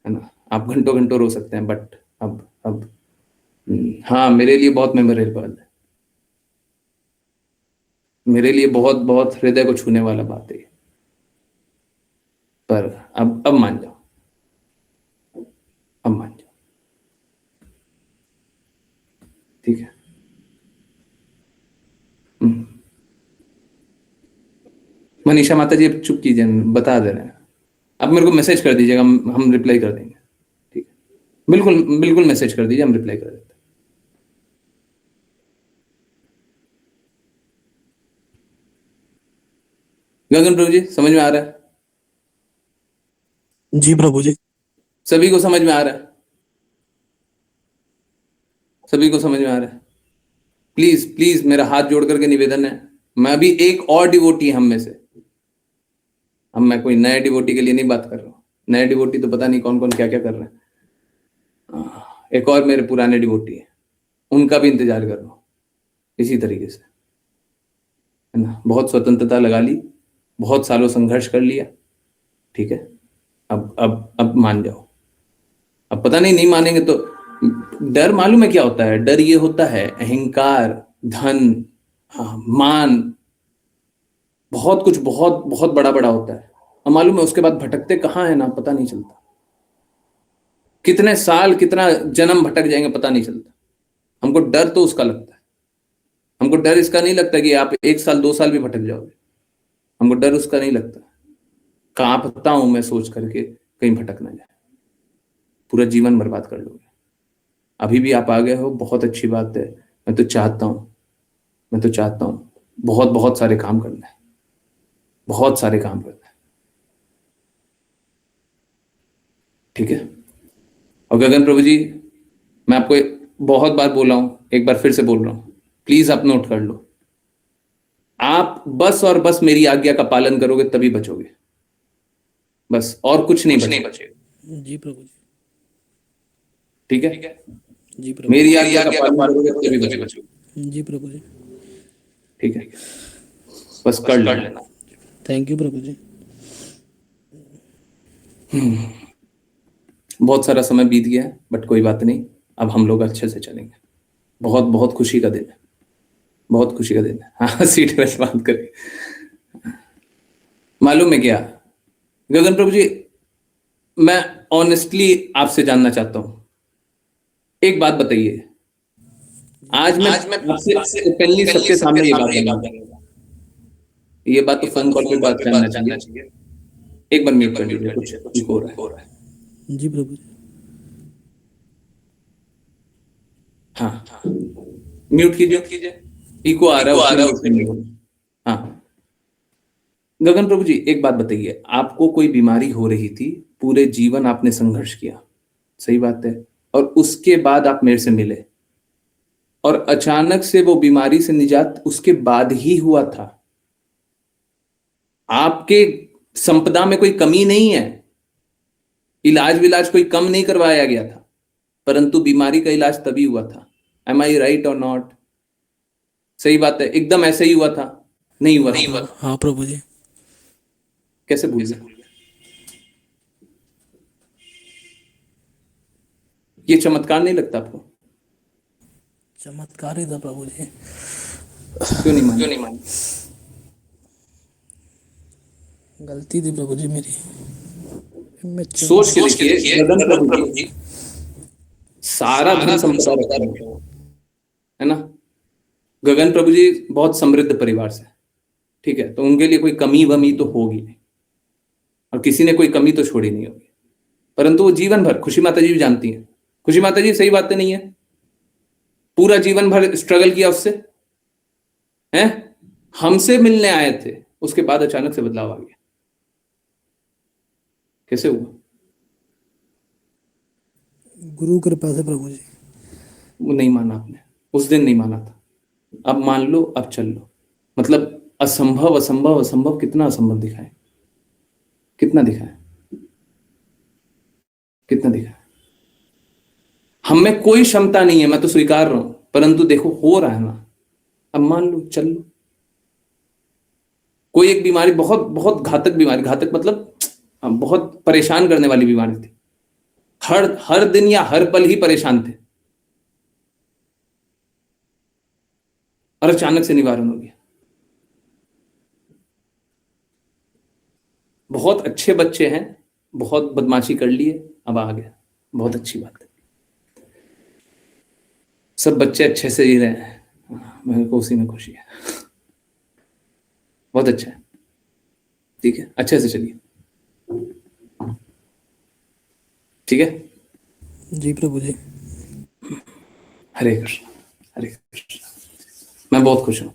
है ना, आप घंटों घंटों रो सकते हैं, बट अब हाँ, मेरे लिए बहुत मेमोरेबल है, मेरे लिए बहुत बहुत हृदय को छूने वाला बात है। पर अब मान जाओ, अब मान जाओ। मनीषा माता जी अब चुप कीजिए, बता दे रहे हैं। आप मेरे को मैसेज कर दीजिएगा, हम रिप्लाई कर देंगे। ठीक है, बिल्कुल बिल्कुल मैसेज कर दीजिए, हम रिप्लाई कर देते हैं। गगन प्रभु जी समझ में आ रहा है? जी प्रभु जी। सभी को समझ में आ रहा है? सभी को समझ में आ रहा है? प्लीज प्लीज मेरा हाथ जोड़ करके निवेदन है, मैं अभी एक और डिवोटी हम में से, अब मैं कोई नए डिवोटी के लिए नहीं बात कर रहा हूँ, नए डिवोटी तो पता नहीं कौन कौन क्या क्या कर रहे हैं। एक और मेरे पुराने डिवोटी है, उनका भी इंतजार कर रहा हूँ इसी तरीके से, है ना। बहुत स्वतंत्रता लगा ली, बहुत सालों संघर्ष कर लिया, ठीक है। अब मान जाओ। अब पता नहीं मानेंगे तो। डर मालूम है क्या होता है? डर ये होता है अहंकार, धन, हाँ, मान, बहुत कुछ, बहुत बहुत बड़ा बड़ा होता है। और मालूम है उसके बाद भटकते कहाँ है ना, पता नहीं चलता। कितने साल, कितना जन्म भटक जाएंगे पता नहीं चलता। हमको डर तो उसका लगता है, हमको डर इसका नहीं लगता कि आप 1 साल 2 साल भी भटक जाओगे। हमको डर उसका नहीं लगता, कांपता हूं मैं सोच करके कहीं भटक ना जाए, पूरा जीवन बर्बाद कर लोगे। अभी भी आप आ गए हो, बहुत अच्छी बात है। मैं तो चाहता हूं बहुत बहुत सारे काम करना है, बहुत सारे काम करना है, ठीक है। और गगन प्रभु जी, मैं आपको बहुत बार बोला हूं, एक बार फिर से बोल रहा हूं, प्लीज आप नोट कर लो। आप बस और बस मेरी आज्ञा का पालन करोगे तभी बचोगे, बस, और कुछ नहीं बचेगा। जी प्रभु जी। ठीक है, जी प्रभु। मेरी आज्ञा का पालन करोगे तभी बचोगे। जी प्रभु जी। ठीक है, बस कर लेना। थैंक यू प्रभु जी। बहुत सारा समय बीत गया है, बट कोई बात नहीं, अब हम लोग अच्छे से चलेंगे। बहुत बहुत खुशी का दिन है, बहुत खुशी का दिन है। हाँ, सीट बेल्ट बांध करके। मालूम है क्या गगन प्रभु जी, मैं ऑनेस्टली आपसे जानना चाहता हूं, एक बात बताइए। आज मैं आपसे ओपनली सबके सामने ये बात करूंगा, ये बात तो फोन कॉल पे बात करना चाहिए। एक बार म्यूट कर दीजिए, कुछ हो रहा है। जी प्रभु जी। हाँ, म्यूट कीजिए, इको आ रहा है उसमें। हाँ, गगन प्रभु जी एक बात बताइए, आपको कोई बीमारी हो रही थी, पूरे जीवन आपने संघर्ष किया, सही बात है, और उसके बाद आप मेरे से मिले, और अचानक से वो बीमारी से निजात उसके बाद ही हुआ था। आपके संपदा में कोई कमी नहीं है, इलाज विलाज कोई कम नहीं करवाया गया था, परंतु बीमारी का इलाज तभी हुआ था। एम आई राइट और नॉट? सही बात है, एकदम ऐसे ही हुआ था? नहीं हुआ था? हाँ प्रभु जी। कैसे भूल गए? ये चमत्कार नहीं लगता आपको? चमत्कार ही था प्रभु जी। क्यों नहीं माने? गलती थी प्रभु जी मेरी। सोच के देखिए गगन प्रभु जी, सारा धन संपदा रखते हैं, है ना। गगन प्रभु जी बहुत समृद्ध परिवार से, ठीक है, तो उनके लिए कोई कमी वमी तो होगी नहीं, और किसी ने कोई कमी तो छोड़ी नहीं होगी, परंतु वो जीवन भर, खुशी माता जी भी जानती हैं, खुशी माता जी सही बात नहीं है, पूरा जीवन भर स्ट्रगल किया उससे, हैं, हमसे मिलने आए थे, उसके बाद अचानक से बदलाव आ गया। कैसे हुआ? गुरु कृपा से प्रभु जी। वो नहीं माना आपने, उस दिन नहीं माना था, अब मान लो, अब चल लो। मतलब असंभव असंभव असंभव, कितना असंभव दिखाए, कितना दिखाए, कितना दिखाए। हम में कोई क्षमता नहीं है, मैं तो स्वीकार रहा हूं, परंतु देखो हो रहा है ना, अब मान लो, चल लो। कोई एक बीमारी, बहुत बहुत घातक बीमारी, घातक मतलब बहुत परेशान करने वाली बीमारी थी, हर दिन या हर पल ही परेशान थे, और अचानक से निवारण हो गया। बहुत अच्छे बच्चे हैं, बहुत बदमाशी कर लिए, अब आ गया, बहुत अच्छी बात है। सब बच्चे अच्छे से जी रहे हैं, मेरे को उसी में खुशी है, बहुत अच्छा है। ठीक है, अच्छे से चलिए, ठीक है। जी प्रभु जी। हरे कृष्ण, हरे कृष्ण। मैं बहुत खुश हूं,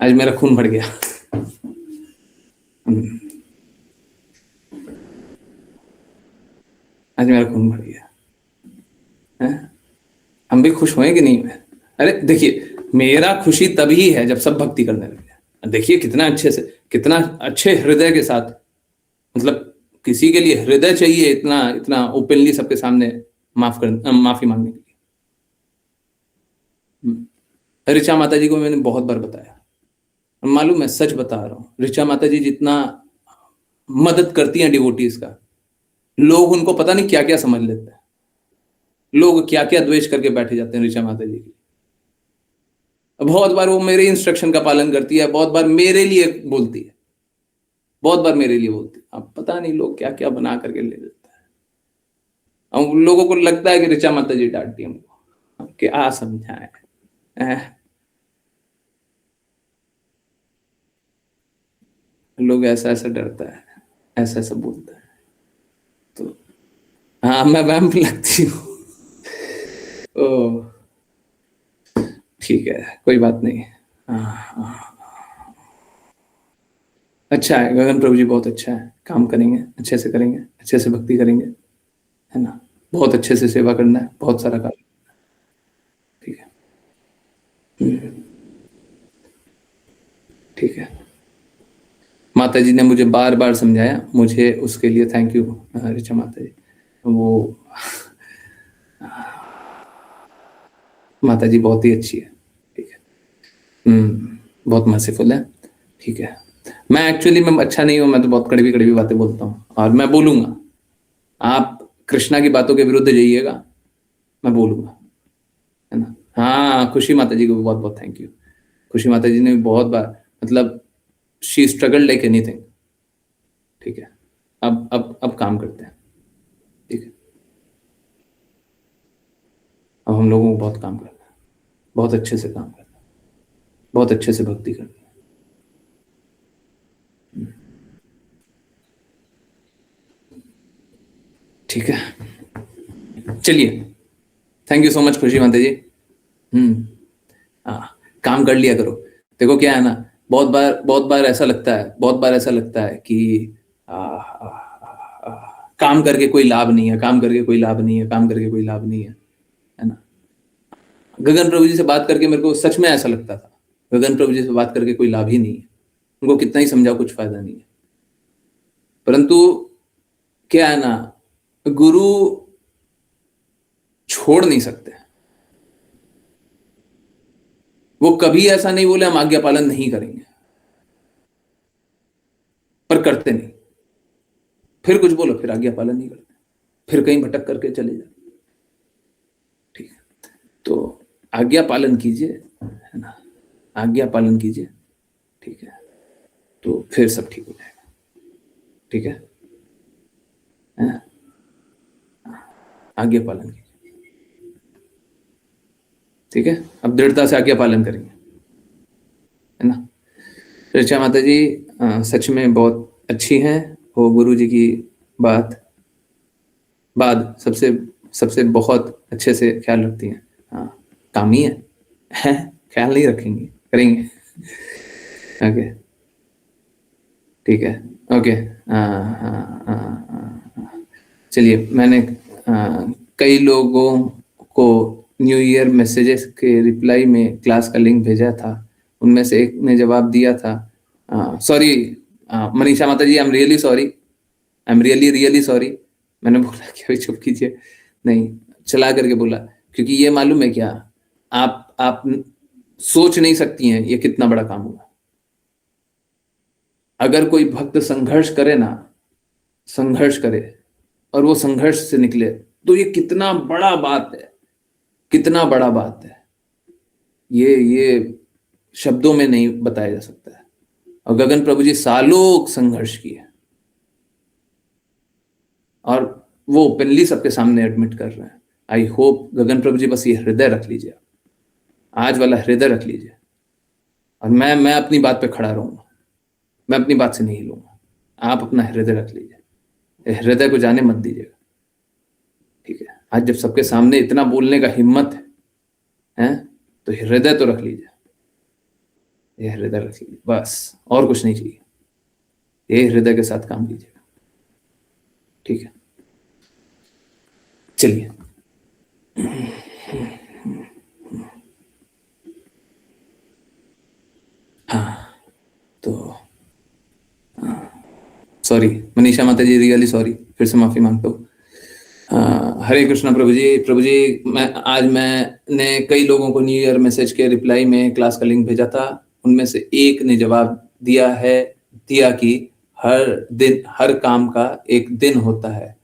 आज मेरा खून बढ़ गया। आज मेरा खून बढ़ गया है? हम भी खुश हुए कि नहीं? अरे देखिए, मेरा खुशी तभी है जब सब भक्ति करने लगे। देखिए कितना अच्छे से, कितना अच्छे हृदय के साथ, मतलब किसी के लिए हृदय चाहिए इतना इतना ओपनली सबके सामने माफी मांगने के लिए। ऋचा माता जी को मैंने बहुत बार बताया, मालूम है, सच बता रहा हूँ, ऋचा माता जी जितना मदद करती हैं डिवोटीज का, लोग उनको पता नहीं क्या क्या समझ लेते हैं, लोग क्या क्या द्वेष करके बैठे जाते हैं ऋचा माता जी की। बहुत बार वो मेरे इंस्ट्रक्शन का पालन करती है, बहुत बार मेरे लिए बोलती है, बहुत बार मेरे लिए बोलती है। अब पता नहीं लोग क्या क्या बना करके ले लेते हैं। अब उन लोगों को लगता है कि ऋचा माता जी डांटती है हमको, क्या समझाएं। लोग ऐसा ऐसा डरता है, ऐसा ऐसा बोलता है, तो हाँ मैं वैम्प लगती हूँ। ओ ठीक है, कोई बात नहीं। अच्छा है, गगन प्रभु जी बहुत अच्छा है, काम करेंगे, अच्छे से करेंगे, अच्छे से भक्ति करेंगे, है ना, बहुत अच्छे से सेवा करना है, बहुत सारा काम, ठीक है। ठीक है, माता जी ने मुझे बार बार समझाया, मुझे उसके लिए थैंक यू ऋचा माता जी। वो माता जी बहुत ही अच्छी है, ठीक है, बहुत मर्सीफुल है, ठीक है। मैं एक्चुअली मैं अच्छा नहीं हूं, मैं तो बहुत कड़वी कड़वी बातें बोलता हूँ, और मैं बोलूंगा। आप कृष्णा की बातों के विरुद्ध जाइएगा, मैं बोलूंगा, है ना। हाँ, खुशी माता जी को भी बहुत बहुत थैंक यू। खुशी माता जी ने भी बहुत बार, मतलब शी स्ट्रगल लाइक एनीथिंग, ठीक है। अब काम करते हैं, ठीक है। अब हम लोगों को बहुत काम करना है, बहुत अच्छे से काम करना है, बहुत अच्छे से भक्ति करनी है। ठीक है, चलिए, थैंक यू सो मच खुशी माता जी। काम कर लिया करो। देखो क्या है ना, बहुत बार ऐसा लगता है, बहुत बार ऐसा लगता है कि काम करके कोई लाभ नहीं है, काम करके कोई लाभ नहीं है, काम करके कोई लाभ नहीं है ना। गगन प्रभु जी से बात करके मेरे को सच में ऐसा लगता था, गगन प्रभु जी से बात करके कोई लाभ ही नहीं है, उनको कितना ही समझाओ कुछ फायदा नहीं है। परंतु क्या है ना, गुरु छोड़ नहीं सकते, वो कभी ऐसा नहीं बोले हम आज्ञा पालन नहीं करेंगे, पर करते नहीं। फिर कुछ बोलो, फिर आज्ञा पालन नहीं करते, फिर कहीं भटक करके चले जाते, ठीक है। तो आज्ञा पालन कीजिए, है ना, आज्ञा पालन कीजिए, ठीक है, तो फिर सब ठीक हो जाएगा, ठीक है। आज्ञा पालन कीजिए, ठीक है। अब दृढ़ता से आज्ञा पालन करेंगे, है ना। ऋचा माता जी सच में बहुत अच्छी हैं, वो गुरु जी की बात सबसे सबसे बहुत अच्छे से ख्याल रखती हैं। हाँ, कामी है ख्याल नहीं रखेंगे, करेंगे, ओके, ठीक है, ओके। चलिए, मैंने कई लोगों को न्यू ईयर मैसेजेस के रिप्लाई में क्लास का लिंक भेजा था, उनमें से एक ने जवाब दिया था, sorry Manisha Mata ji, I am really sorry, I am really sorry. मैंने बोला कि अभी चुप कीजिए, नहीं, चला करके बोला, क्योंकि ये मालूम है क्या, आप सोच नहीं सकती हैं ये कितना बड़ा काम हुआ। अगर कोई भक्त संघर्ष करे ना, संघर्ष करे और वो संघर्ष से निकले, तो ये कितना बड़ा बात है, कितना बड़ा बात है, ये शब्दों में नहीं बताया जा सकता है। और गगन प्रभु जी सालों संघर्ष किए, और वो ओपनली सबके सामने एडमिट कर रहे हैं। आई होप गगन प्रभु जी बस ये हृदय रख लीजिए, आज वाला हृदय रख लीजिए, और मैं अपनी बात पे खड़ा रहूंगा, मैं अपनी बात से नहीं हिलूंगा, आप अपना हृदय रख लीजिए, हृदय को जाने मत दीजिएगा, ठीक है। आज जब सबके सामने इतना बोलने का हिम्मत है तो हृदय तो रख लीजिए, ये हृदय रख लीजिए, बस और कुछ नहीं चाहिए, ये हृदय के साथ काम कीजिएगा, ठीक है। चलिए, हाँ तो सॉरी मनीषा माता जी, रियली सॉरी, फिर से माफी मांगता हूँ। हरे कृष्णा प्रभु जी। प्रभु जी, मैंने कई लोगों को न्यू ईयर मैसेज के रिप्लाई में क्लास का लिंक भेजा था, उनमें से एक ने जवाब दिया कि हर काम का एक दिन होता है,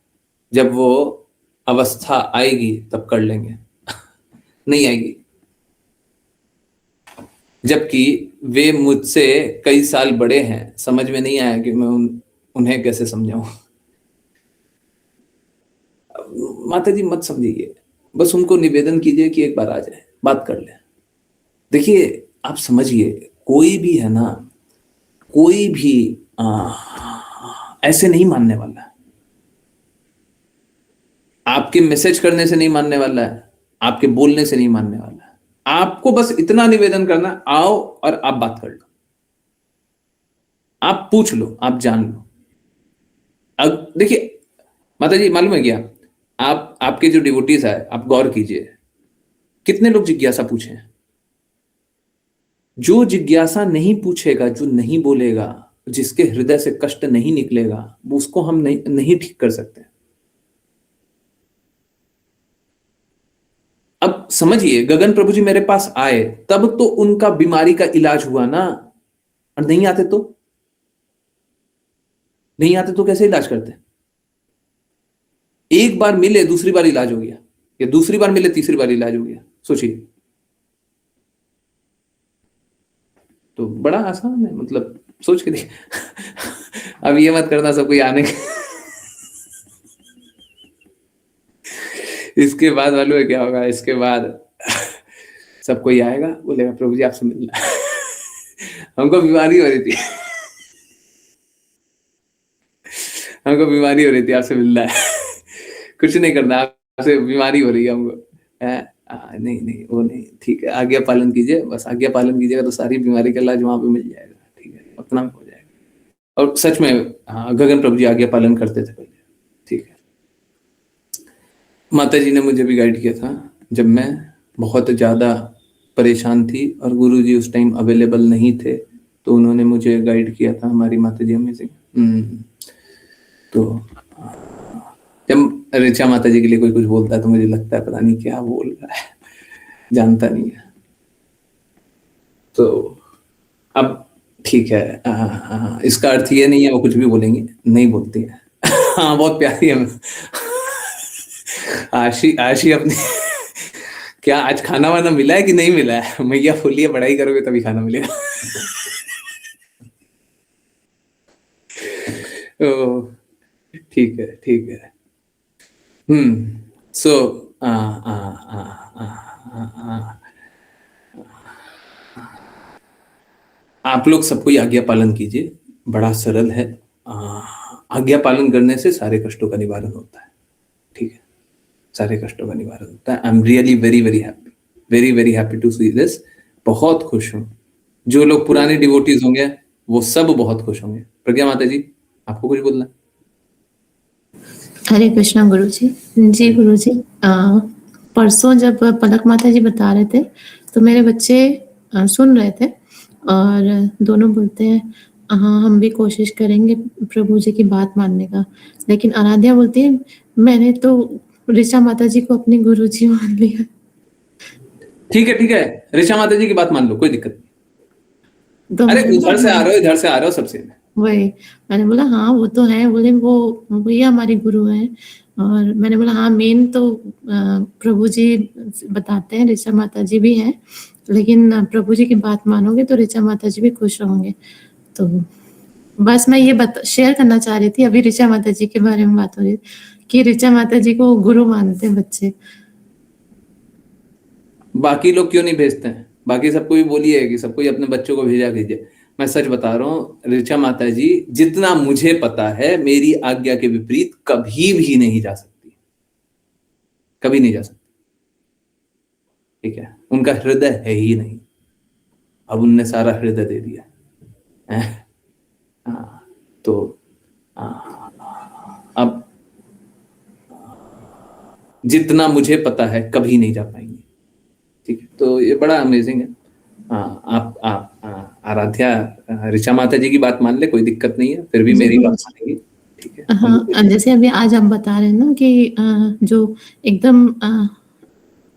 जब वो अवस्था आएगी तब कर लेंगे। नहीं आएगी, जबकि वे मुझसे कई साल बड़े हैं, समझ में नहीं आया कि मैं उन्हें कैसे समझाऊं। माता जी मत समझिए, बस उनको निवेदन कीजिए कि एक बार आ जाए, बात कर ले। देखिए आप समझिए, कोई भी है ना, कोई भी ऐसे नहीं मानने वाला है, आपके मैसेज करने से नहीं मानने वाला है, आपके बोलने से नहीं मानने वाला है। आपको बस इतना निवेदन करना, आओ और आप बात कर लो, आप पूछ लो, आप जान लो। अब देखिए माता जी, मालूम है क्या, आपके जो डिवोटीज है, आप गौर कीजिए, कितने लोग जिज्ञासा पूछे हैं। जो जिज्ञासा नहीं पूछेगा, जो नहीं बोलेगा, जिसके हृदय से कष्ट नहीं निकलेगा, वो उसको हम नहीं ठीक कर सकते। अब समझिए, गगन प्रभु जी मेरे पास आए तब तो उनका बीमारी का इलाज हुआ ना, और नहीं आते तो कैसे इलाज करते? एक बार मिले दूसरी बार इलाज हो गया, या दूसरी बार मिले तीसरी बार इलाज हो गया, सोचिए। तो बड़ा आसान है, मतलब सोच के देखिए। अब ये मत करना सब कोई आने के। इसके बाद मालूम है क्या होगा? इसके बाद सब कोई आएगा, बोलेगा प्रभु जी आपसे मिलना है। हमको बीमारी हो रही थी, आपसे मिलना है। कुछ नहीं करना, आपसे बीमारी हो रही है हमको। नहीं वो नहीं, ठीक है, आज्ञा पालन कीजिए, बस आज्ञा पालन कीजिएगा तो सारी बीमारी का इलाज वहां पे मिल जाएगा, ठीक है, अपना हो जाएगा। और सच में गगन प्रभु जी आज्ञा पालन करते थे पहले, ठीक है। माता जी ने मुझे भी गाइड किया था जब मैं बहुत ज्यादा परेशान थी और गुरु जी उस टाइम अवेलेबल नहीं थे, तो उन्होंने मुझे गाइड किया था, हमारी माता जी अमेजिंग। तो जब ऋचा माता जी के लिए कोई कुछ बोलता है तो मुझे लगता है पता नहीं क्या बोल रहा है, जानता नहीं है। तो अब ठीक है, इसका अर्थ ये नहीं है वो कुछ भी बोलेंगे, नहीं बोलती है। हाँ बहुत प्यारी है। आशी अपनी क्या आज खाना वाना मिला है कि नहीं मिला है? मैया बोलिए पढ़ाई करोगे तभी खाना मिलेगा। ठीक है। सो आप लोग सब कोई आज्ञा पालन कीजिए, बड़ा सरल है। आज्ञा पालन करने से सारे कष्टों का निवारण होता है, ठीक है, सारे कष्टों का निवारण होता है। I am really very happy to see this. बहुत खुश हूँ। जो लोग पुराने डिवोटीज होंगे वो सब बहुत खुश होंगे। प्रज्ञा माता जी, आपको कुछ बोलना? हरे कृष्णा गुरु जी। जी गुरु जी, परसों जब पलक माता जी बता रहे थे तो मेरे बच्चे सुन रहे थे और दोनों बोलते हैं हाँ हम भी कोशिश करेंगे प्रभु जी की बात मानने का। लेकिन आराध्या बोलती है मैंने तो ऋचा माता जी को अपनी गुरु जी मान लिया। ठीक है, ऋचा माता जी की बात मान लो, कोई दिक्कत नहीं। तो अरे उधर से आ रहे हो सबसे। वही मैंने बोला हाँ वो तो है, बोले वो ये हमारे गुरु हैं। और मैंने बोला हाँ मेन तो प्रभु जी बताते हैं, ऋचा माता जी भी हैं, लेकिन प्रभु जी की बात मानोगे तो ऋचा माता जी भी खुश होंगे। तो बस मैं ये शेयर करना चाह रही थी, अभी ऋचा माता जी के बारे में बात हो रही कि ऋचा माता जी को गुरु मानते हैं बच्चे। बाकी लोग क्यों नहीं भेजते हैं? बाकी सबको भी बोलिए कि सबको अपने बच्चों को भेजा कीजिए। मैं सच बता रहा हूं ऋचा माता जी, जितना मुझे पता है मेरी आज्ञा के विपरीत कभी भी नहीं जा सकती, कभी नहीं जा सकती। ठीक है, उनका हृदय है ही नहीं, अब उनने सारा हृदय दे दिया। तो अब जितना मुझे पता है कभी नहीं जा पाएंगे। ठीक है, तो ये बड़ा अमेजिंग है। आप आराध्या ऋचा माता जी की बात मान ले, कोई दिक्कत नहीं है, फिर भी मेरी बात मानेगी। ठीक है, हाँ, जैसे अभी आज आप बता रहे हैं ना कि जो एकदम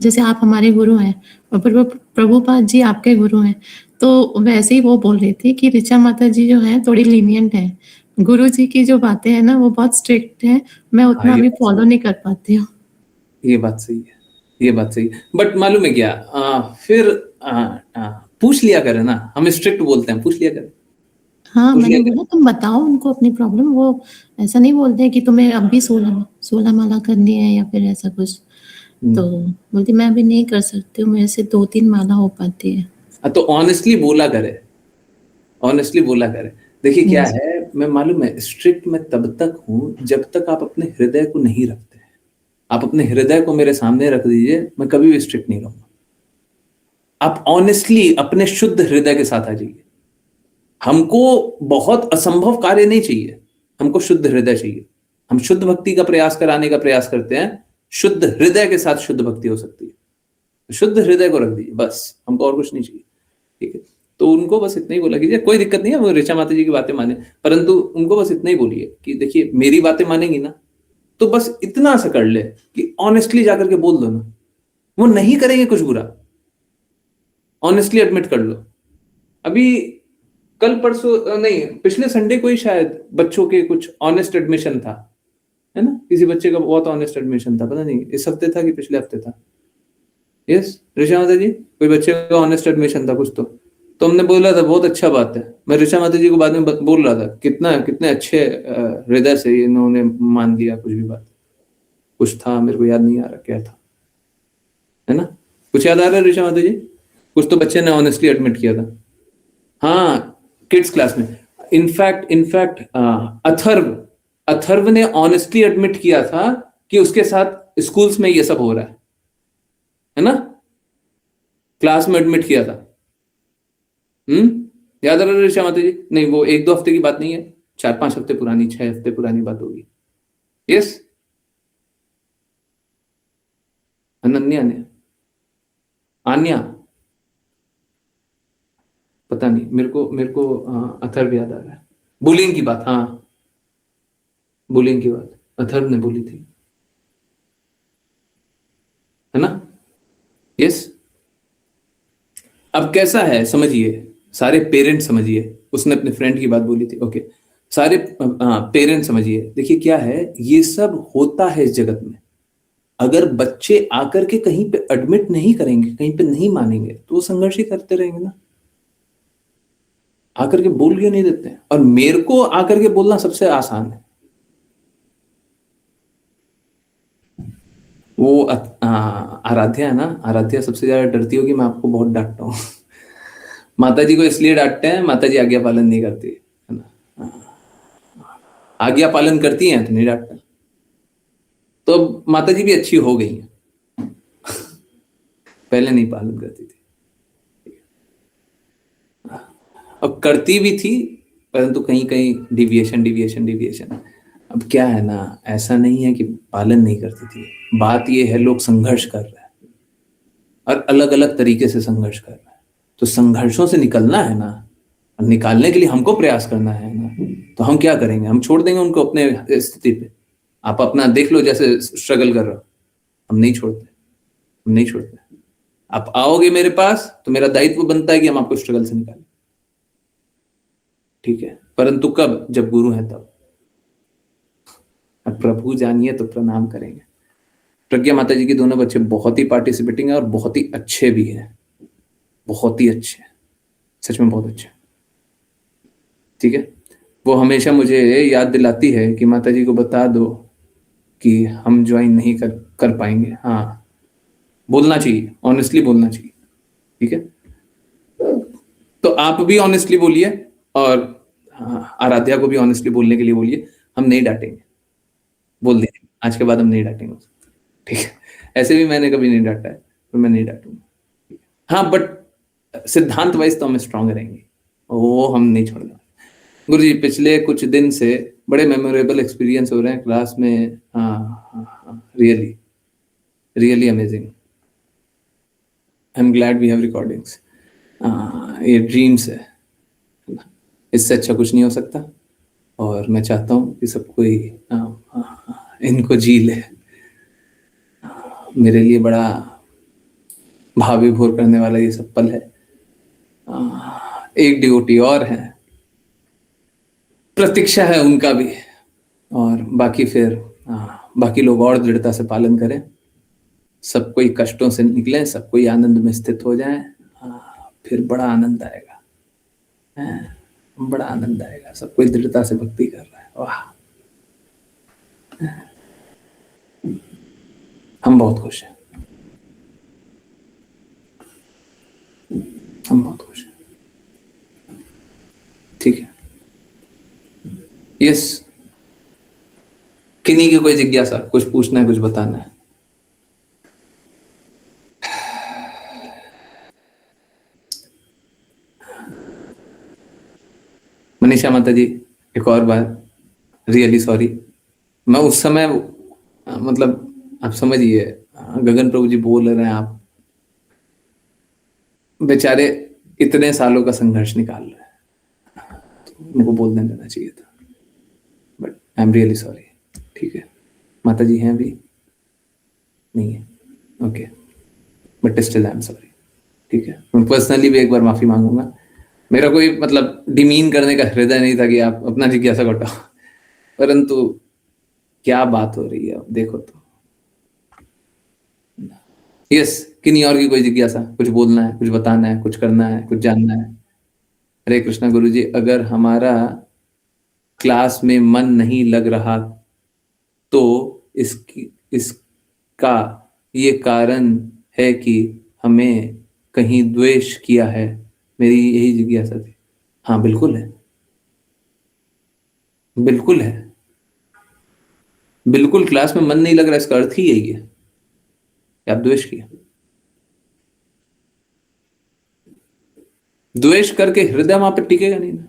जैसे आप हमारे गुरु हैं और प्रभुपाद जी आपके गुरु हैं, तो वैसे ही वो बोल रही थी कि ऋचा माता जी जो है थोड़ी लीनियंट है, गुरु जी की जो बातें हैं ना वो बहुत स्ट्रिक्ट है, मैं उतना ये भी फॉलो नहीं कर पाती हूँ। ये बात सही है, ये बात सही है। बट मालूम है क्या, फिर पूछ लिया करे ना, हम स्ट्रिक्ट बोलते हैं, पूछ लिया करे। हाँ, पूछ मैंने लिया बोला तुम बताओ उनको अपनी प्रॉब्लम, वो ऐसा नहीं बोलते कि तुम्हें अब भी 16 माला करनी है या फिर ऐसा कुछ। तो बोलती मैं अभी नहीं कर सकती हूँ, मेरे से 2-3 माला हो पाती है। तो ऑनेस्टली बोला करे, ऑनेस्टली बोला करे। देखिए क्या है, मैं मालूम है स्ट्रिक्ट मैं तब तक हूं जब तक आप अपने हृदय को नहीं रखते हैं। आप अपने हृदय को मेरे सामने रख दीजिए, मैं कभी भी स्ट्रिक्ट नहीं रहूंगा। आप ऑनेस्टली अपने शुद्ध हृदय के साथ आ जाइए। हमको बहुत असंभव कार्य नहीं चाहिए, हमको शुद्ध हृदय चाहिए। हम शुद्ध भक्ति का प्रयास कराने का प्रयास करते हैं, शुद्ध हृदय के साथ शुद्ध भक्ति हो सकती है। शुद्ध हृदय को रख दीजिए बस, हमको और कुछ नहीं चाहिए। ठीक है, तो उनको बस इतना ही बोला कीजिए, कोई दिक्कत नहीं है वो ऋचा माता जी की बातें माने, परंतु उनको बस इतना ही बोलिए कि देखिए मेरी बातें मानेंगी ना, तो बस इतना सा कर ले कि ऑनेस्टली जाकर के बोल दो ना, वो नहीं करेंगे कुछ बुरा, ऑनेस्टली एडमिट कर लो। अभी कल परसों नहीं, पिछले संडे को ही शायद बच्चों के कुछ ऑनेस्ट एडमिशन था, है ना, किसी बच्चे का बहुत ऑनेस्ट एडमिशन था, पता नहीं इस हफ्ते था कि पिछले हफ्ते था। यस ऋचा माता जी, कोई बच्चे का ऑनेस्ट एडमिशन था कुछ, तो हमने बोला था बहुत अच्छा बात है। मैं ऋचा माता जी को बाद में बोल रहा था कितने अच्छे हृदय से इन्होंने मान लिया कुछ भी बात। कुछ था, मेरे को याद नहीं आ रहा क्या था, है ना, कुछ याद आ रहा है ऋचा माता जी? कुछ तो बच्चे ने ऑनेस्टली एडमिट किया था, हाँ, किड्स क्लास में। इनफैक्ट अथर्व ने ऑनेस्टली एडमिट किया था कि उसके साथ स्कूल्स में ये सब हो रहा है ना, क्लास में एडमिट किया था। याद आ रहा है ऋचा माता जी? नहीं, वो 1-2 हफ्ते की बात नहीं है, 4-5 हफ्ते पुरानी, 6 हफ्ते पुरानी बात होगी। यस, अनन्या ने, आन्या, पता नहीं, मेरे को अथर्व याद आ रहा है। बुलिंग की बात, हाँ, बुलिंग की बात अथर्व ने बोली थी, है ना? यस। अब कैसा है समझिए, सारे पेरेंट्स समझिए, उसने अपने फ्रेंड की बात बोली थी, ओके, सारे पेरेंट्स समझिए। देखिए क्या है, ये सब होता है इस जगत में। अगर बच्चे आकर के कहीं पे एडमिट नहीं करेंगे, कहीं पे नहीं मानेंगे, तो वो संघर्ष ही करते रहेंगे ना। आकर के बोल क्यों नहीं देते हैं? और मेरे को आकर के बोलना सबसे आसान है। वो आराध्या है ना, आराध्या सबसे ज्यादा डरती होगी मैं आपको बहुत डांटता हूँ। माता जी को इसलिए डांटते हैं, माता जी आज्ञा पालन नहीं करती है ना, आज्ञा पालन करती हैं तो नहीं डांटता। तो माता जी भी अच्छी हो गई हैं, पहले नहीं पालन करती थी, अब करती भी थी, परंतु कहीं कहीं डिविएशन। अब क्या है ना, ऐसा नहीं है कि पालन नहीं करती थी, बात ये है लोग संघर्ष कर रहे हैं और अलग अलग तरीके से संघर्ष कर रहे हैं। तो संघर्षों से निकलना है ना, और निकालने के लिए हमको प्रयास करना है ना, तो हम क्या करेंगे? हम छोड़ देंगे उनको अपने स्थिति पे। आप अपना देख लो, जैसे स्ट्रगल कर रहे हो, हम नहीं छोड़ते। आप आओगे मेरे पास तो मेरा दायित्व बनता है कि हम आपको स्ट्रगल से निकालें, ठीक है, परंतु कब? जब गुरु है तब। अब प्रभु जानिए तो प्रणाम करेंगे। प्रज्ञा माता जी के दोनों बच्चे बहुत ही पार्टिसिपेटिंग है और बहुत ही अच्छे भी हैं, बहुत ही अच्छे, सच में बहुत अच्छे, ठीक है। वो हमेशा मुझे याद दिलाती है कि माता जी को बता दो कि हम ज्वाइन नहीं कर पाएंगे। हाँ, बोलना चाहिए, ऑनेस्टली बोलना चाहिए, ठीक है। तो आप भी ऑनेस्टली बोलिए, और आराध्या को भी ऑनेस्टली बोलने के लिए बोलिए, हम नहीं डांटेंगे, बोल दीजिए आज के बाद हम नहीं डांटेंगे, ठीक है। ऐसे भी मैंने कभी नहीं डांटा है, तो मैं नहीं डांटूंगा। हाँ, बट सिद्धांत वाइज तो हम स्ट्रांग रहेंगे, वो हम नहीं छोड़ना। गुरु जी, पिछले कुछ दिन से बड़े मेमोरेबल एक्सपीरियंस हो रहे हैं क्लास में। Really really amazing. I am glad we have recordings. ये ड्रीम्स है, इससे अच्छा कुछ नहीं हो सकता, और मैं चाहता हूँ कि सब कोई इनको जी ले। मेरे लिए बड़ा भाव विभोर करने वाला ये सब पल है। एक ड्यूटी और है, प्रतीक्षा है उनका भी, और बाकी फिर बाकी लोग और दृढ़ता से पालन करें, सब कोई कष्टों से निकले, सब कोई आनंद में स्थित हो जाए, फिर बड़ा आनंद आएगा, बड़ा आनंद आएगा। सब कोई दृढ़ता से भक्ति कर रहा है, वाह, हम बहुत खुश हैं, हम बहुत खुश हैं। ठीक है, यस, किन्हीं की कोई जिज्ञासा, कुछ पूछना है, कुछ बताना है? मनीषा माता जी, एक और बार रियली सॉरी। मैं उस समय मतलब आप समझिए, गगन प्रभु जी बोल रहे हैं, आप बेचारे इतने सालों का संघर्ष निकाल रहे हैं, तो उनको बोलने देना चाहिए था, but I am really sorry. ठीक है, माता जी हैं अभी? नहीं है, okay, but still I am sorry. ठीक है, मैं पर्सनली भी एक बार माफी मांगूंगा। मेरा कोई मतलब डिमीन करने का हृदय नहीं था कि आप अपना जिज्ञासा घटाओ, परंतु क्या बात हो रही है, अब देखो तो। यस, किन्हीं और की कोई जिज्ञासा, कुछ बोलना है, कुछ बताना है, कुछ करना है, कुछ जानना है? हरे कृष्णा गुरु जी, अगर हमारा क्लास में मन नहीं लग रहा तो इसका ये कारण है कि हमें कहीं द्वेष किया है, मेरी यही जिज्ञासा थी। हाँ, बिल्कुल है, बिल्कुल है, बिल्कुल क्लास में मन नहीं लग रहा, इसका अर्थ ही यही है कि आप द्वेष किया। द्वेष करके हृदय वहां पर टिकेगा नहीं ना।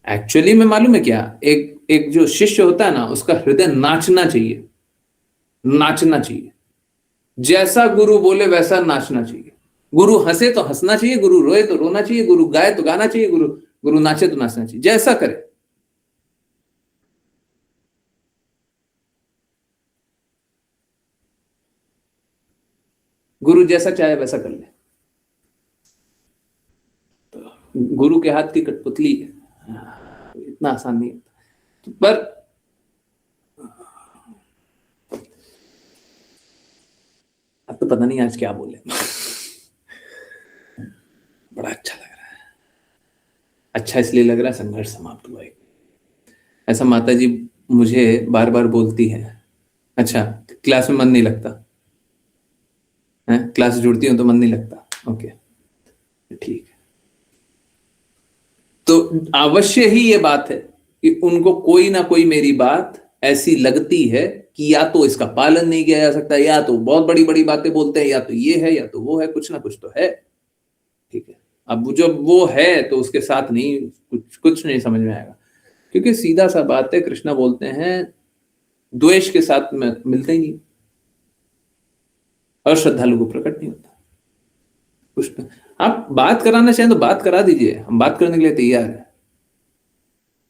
एक्चुअली में मालूम है क्या, एक जो शिष्य होता है ना, उसका हृदय नाचना चाहिए, नाचना चाहिए। जैसा गुरु बोले वैसा नाचना चाहिए। गुरु हंसे तो हंसना चाहिए, गुरु रोए तो रोना चाहिए, गुरु गाए तो गाना चाहिए, गुरु नाचे तो नाचना चाहिए, जैसा करे। गुरु जैसा चाहे वैसा कर ले। तो गुरु के हाथ की कठपुतली इतना आसान नहीं होता, पर अब तो पता नहीं आज क्या बोले। बड़ा अच्छा लग रहा है, अच्छा इसलिए लग रहा है संघर्ष समाप्त हुआ। ऐसा माता जी मुझे बार बार बोलती है, अच्छा क्लास में मन नहीं लगता है, क्लास जुड़ती हूं तो मन नहीं लगता, ओके ठीक है। तो अवश्य ही ये बात है कि उनको कोई ना कोई मेरी बात ऐसी लगती है कि या तो इसका पालन नहीं किया जा सकता, या तो बहुत बड़ी बड़ी बातें बोलते हैं, या तो ये है या तो वो है, कुछ ना कुछ तो है। ठीक है, अब जब वो है तो उसके साथ नहीं, कुछ नहीं समझ में आएगा, क्योंकि सीधा सा बात है, कृष्णा बोलते हैं द्वेष के साथ में मिलते ही नहीं, और श्रद्धालु को प्रकट नहीं होता कुछ। आप बात कराना चाहें तो बात करा दीजिए, हम बात करने के लिए तैयार है।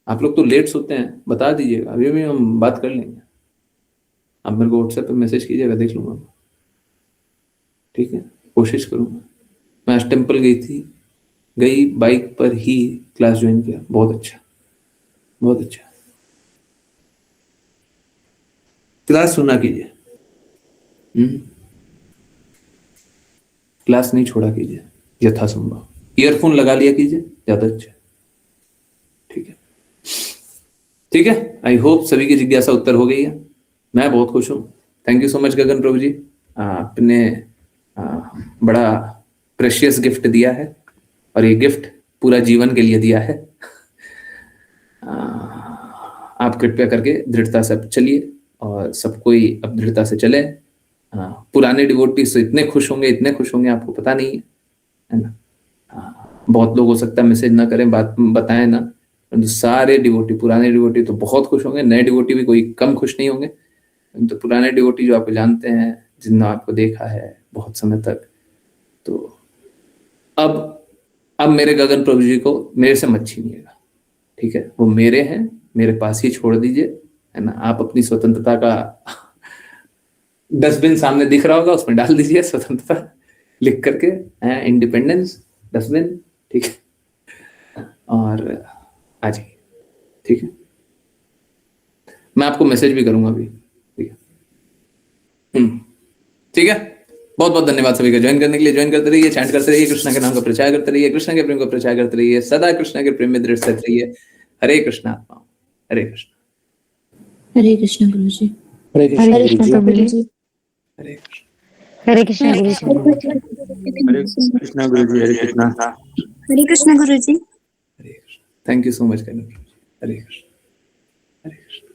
आप लोग तो लेट सोते हैं, बता दीजिएगा, अभी भी हम बात कर लेंगे। आप मेरे को व्हाट्सएप पे मैसेज कीजिएगा, देख लूंगा, ठीक है, कोशिश करूंगा। मैं आज टेम्पल गई बाइक पर ही क्लास ज्वाइन किया, बहुत अच्छा, बहुत अच्छा। क्लास सुना कीजिए, क्लास नहीं छोड़ा कीजिए, यथासंभव ईयरफोन लगा लिया कीजिए, ज्यादा अच्छा। ठीक है, ठीक है, आई होप सभी की जिज्ञासा उत्तर हो गई है। मैं बहुत खुश हूँ। थैंक यू सो मच गगन प्रभु जी, आपने बड़ा प्रेशियस गिफ्ट दिया है, और ये गिफ्ट पूरा जीवन के लिए दिया है। आप कृपया करके दृढ़ता से चलिए और सब कोई अब दृढ़ता से चले। पुराने डिवोटीज तो इतने खुश होंगे आपको पता नहीं है ना। बहुत लोग हो सकता है मैसेज ना करें, बात बताएं ना, तो सारे डिवोटी, पुराने डिवोटी तो बहुत खुश होंगे, नए डिवोटी भी कोई कम खुश नहीं होंगे। तो पुराने डिवोटी जो आपको जानते हैं, जिन्होंने आपको देखा है बहुत समय तक, तो अब मेरे गगन प्रभु जी को मेरे से मत छीनिएगा, ठीक है? वो मेरे हैं, मेरे पास ही छोड़ दीजिए, है ना। आप अपनी स्वतंत्रता का डस्टबिन सामने दिख रहा होगा, उसमें डाल दीजिए स्वतंत्रता लिख करके, इंडिपेंडेंस डस्टबिन, ठीक है, और आ जाइए, ठीक है। मैं आपको मैसेज भी करूंगा अभी, ठीक है। ठीक है, बहुत बहुत धन्यवाद सभी का ज्वाइन करने के लिए। ज्वाइन करते रहिए, चैंट करते रहिए, कृष्णा के नाम का प्रचार करते रहिए, कृष्णा के प्रेम का प्रचार करते रहिए, सदा कृष्णा के प्रेम में दृढ़ स्थित रहिए। हरे कृष्णा आत्मा, हरे कृष्ण। हरे कृष्ण गुरु जी। हरे कृष्ण हरे गुरु कृष्ण जी। प्रभु जी। हरे कृष्ण। हरे कृष्ण गुरु जी। हरे कृष्णा गुरु जी, हरे Krishna. Hare Krishna Guru ji. Hare Krishna. Thank you so much, Hare Krishna, Hare Krishna.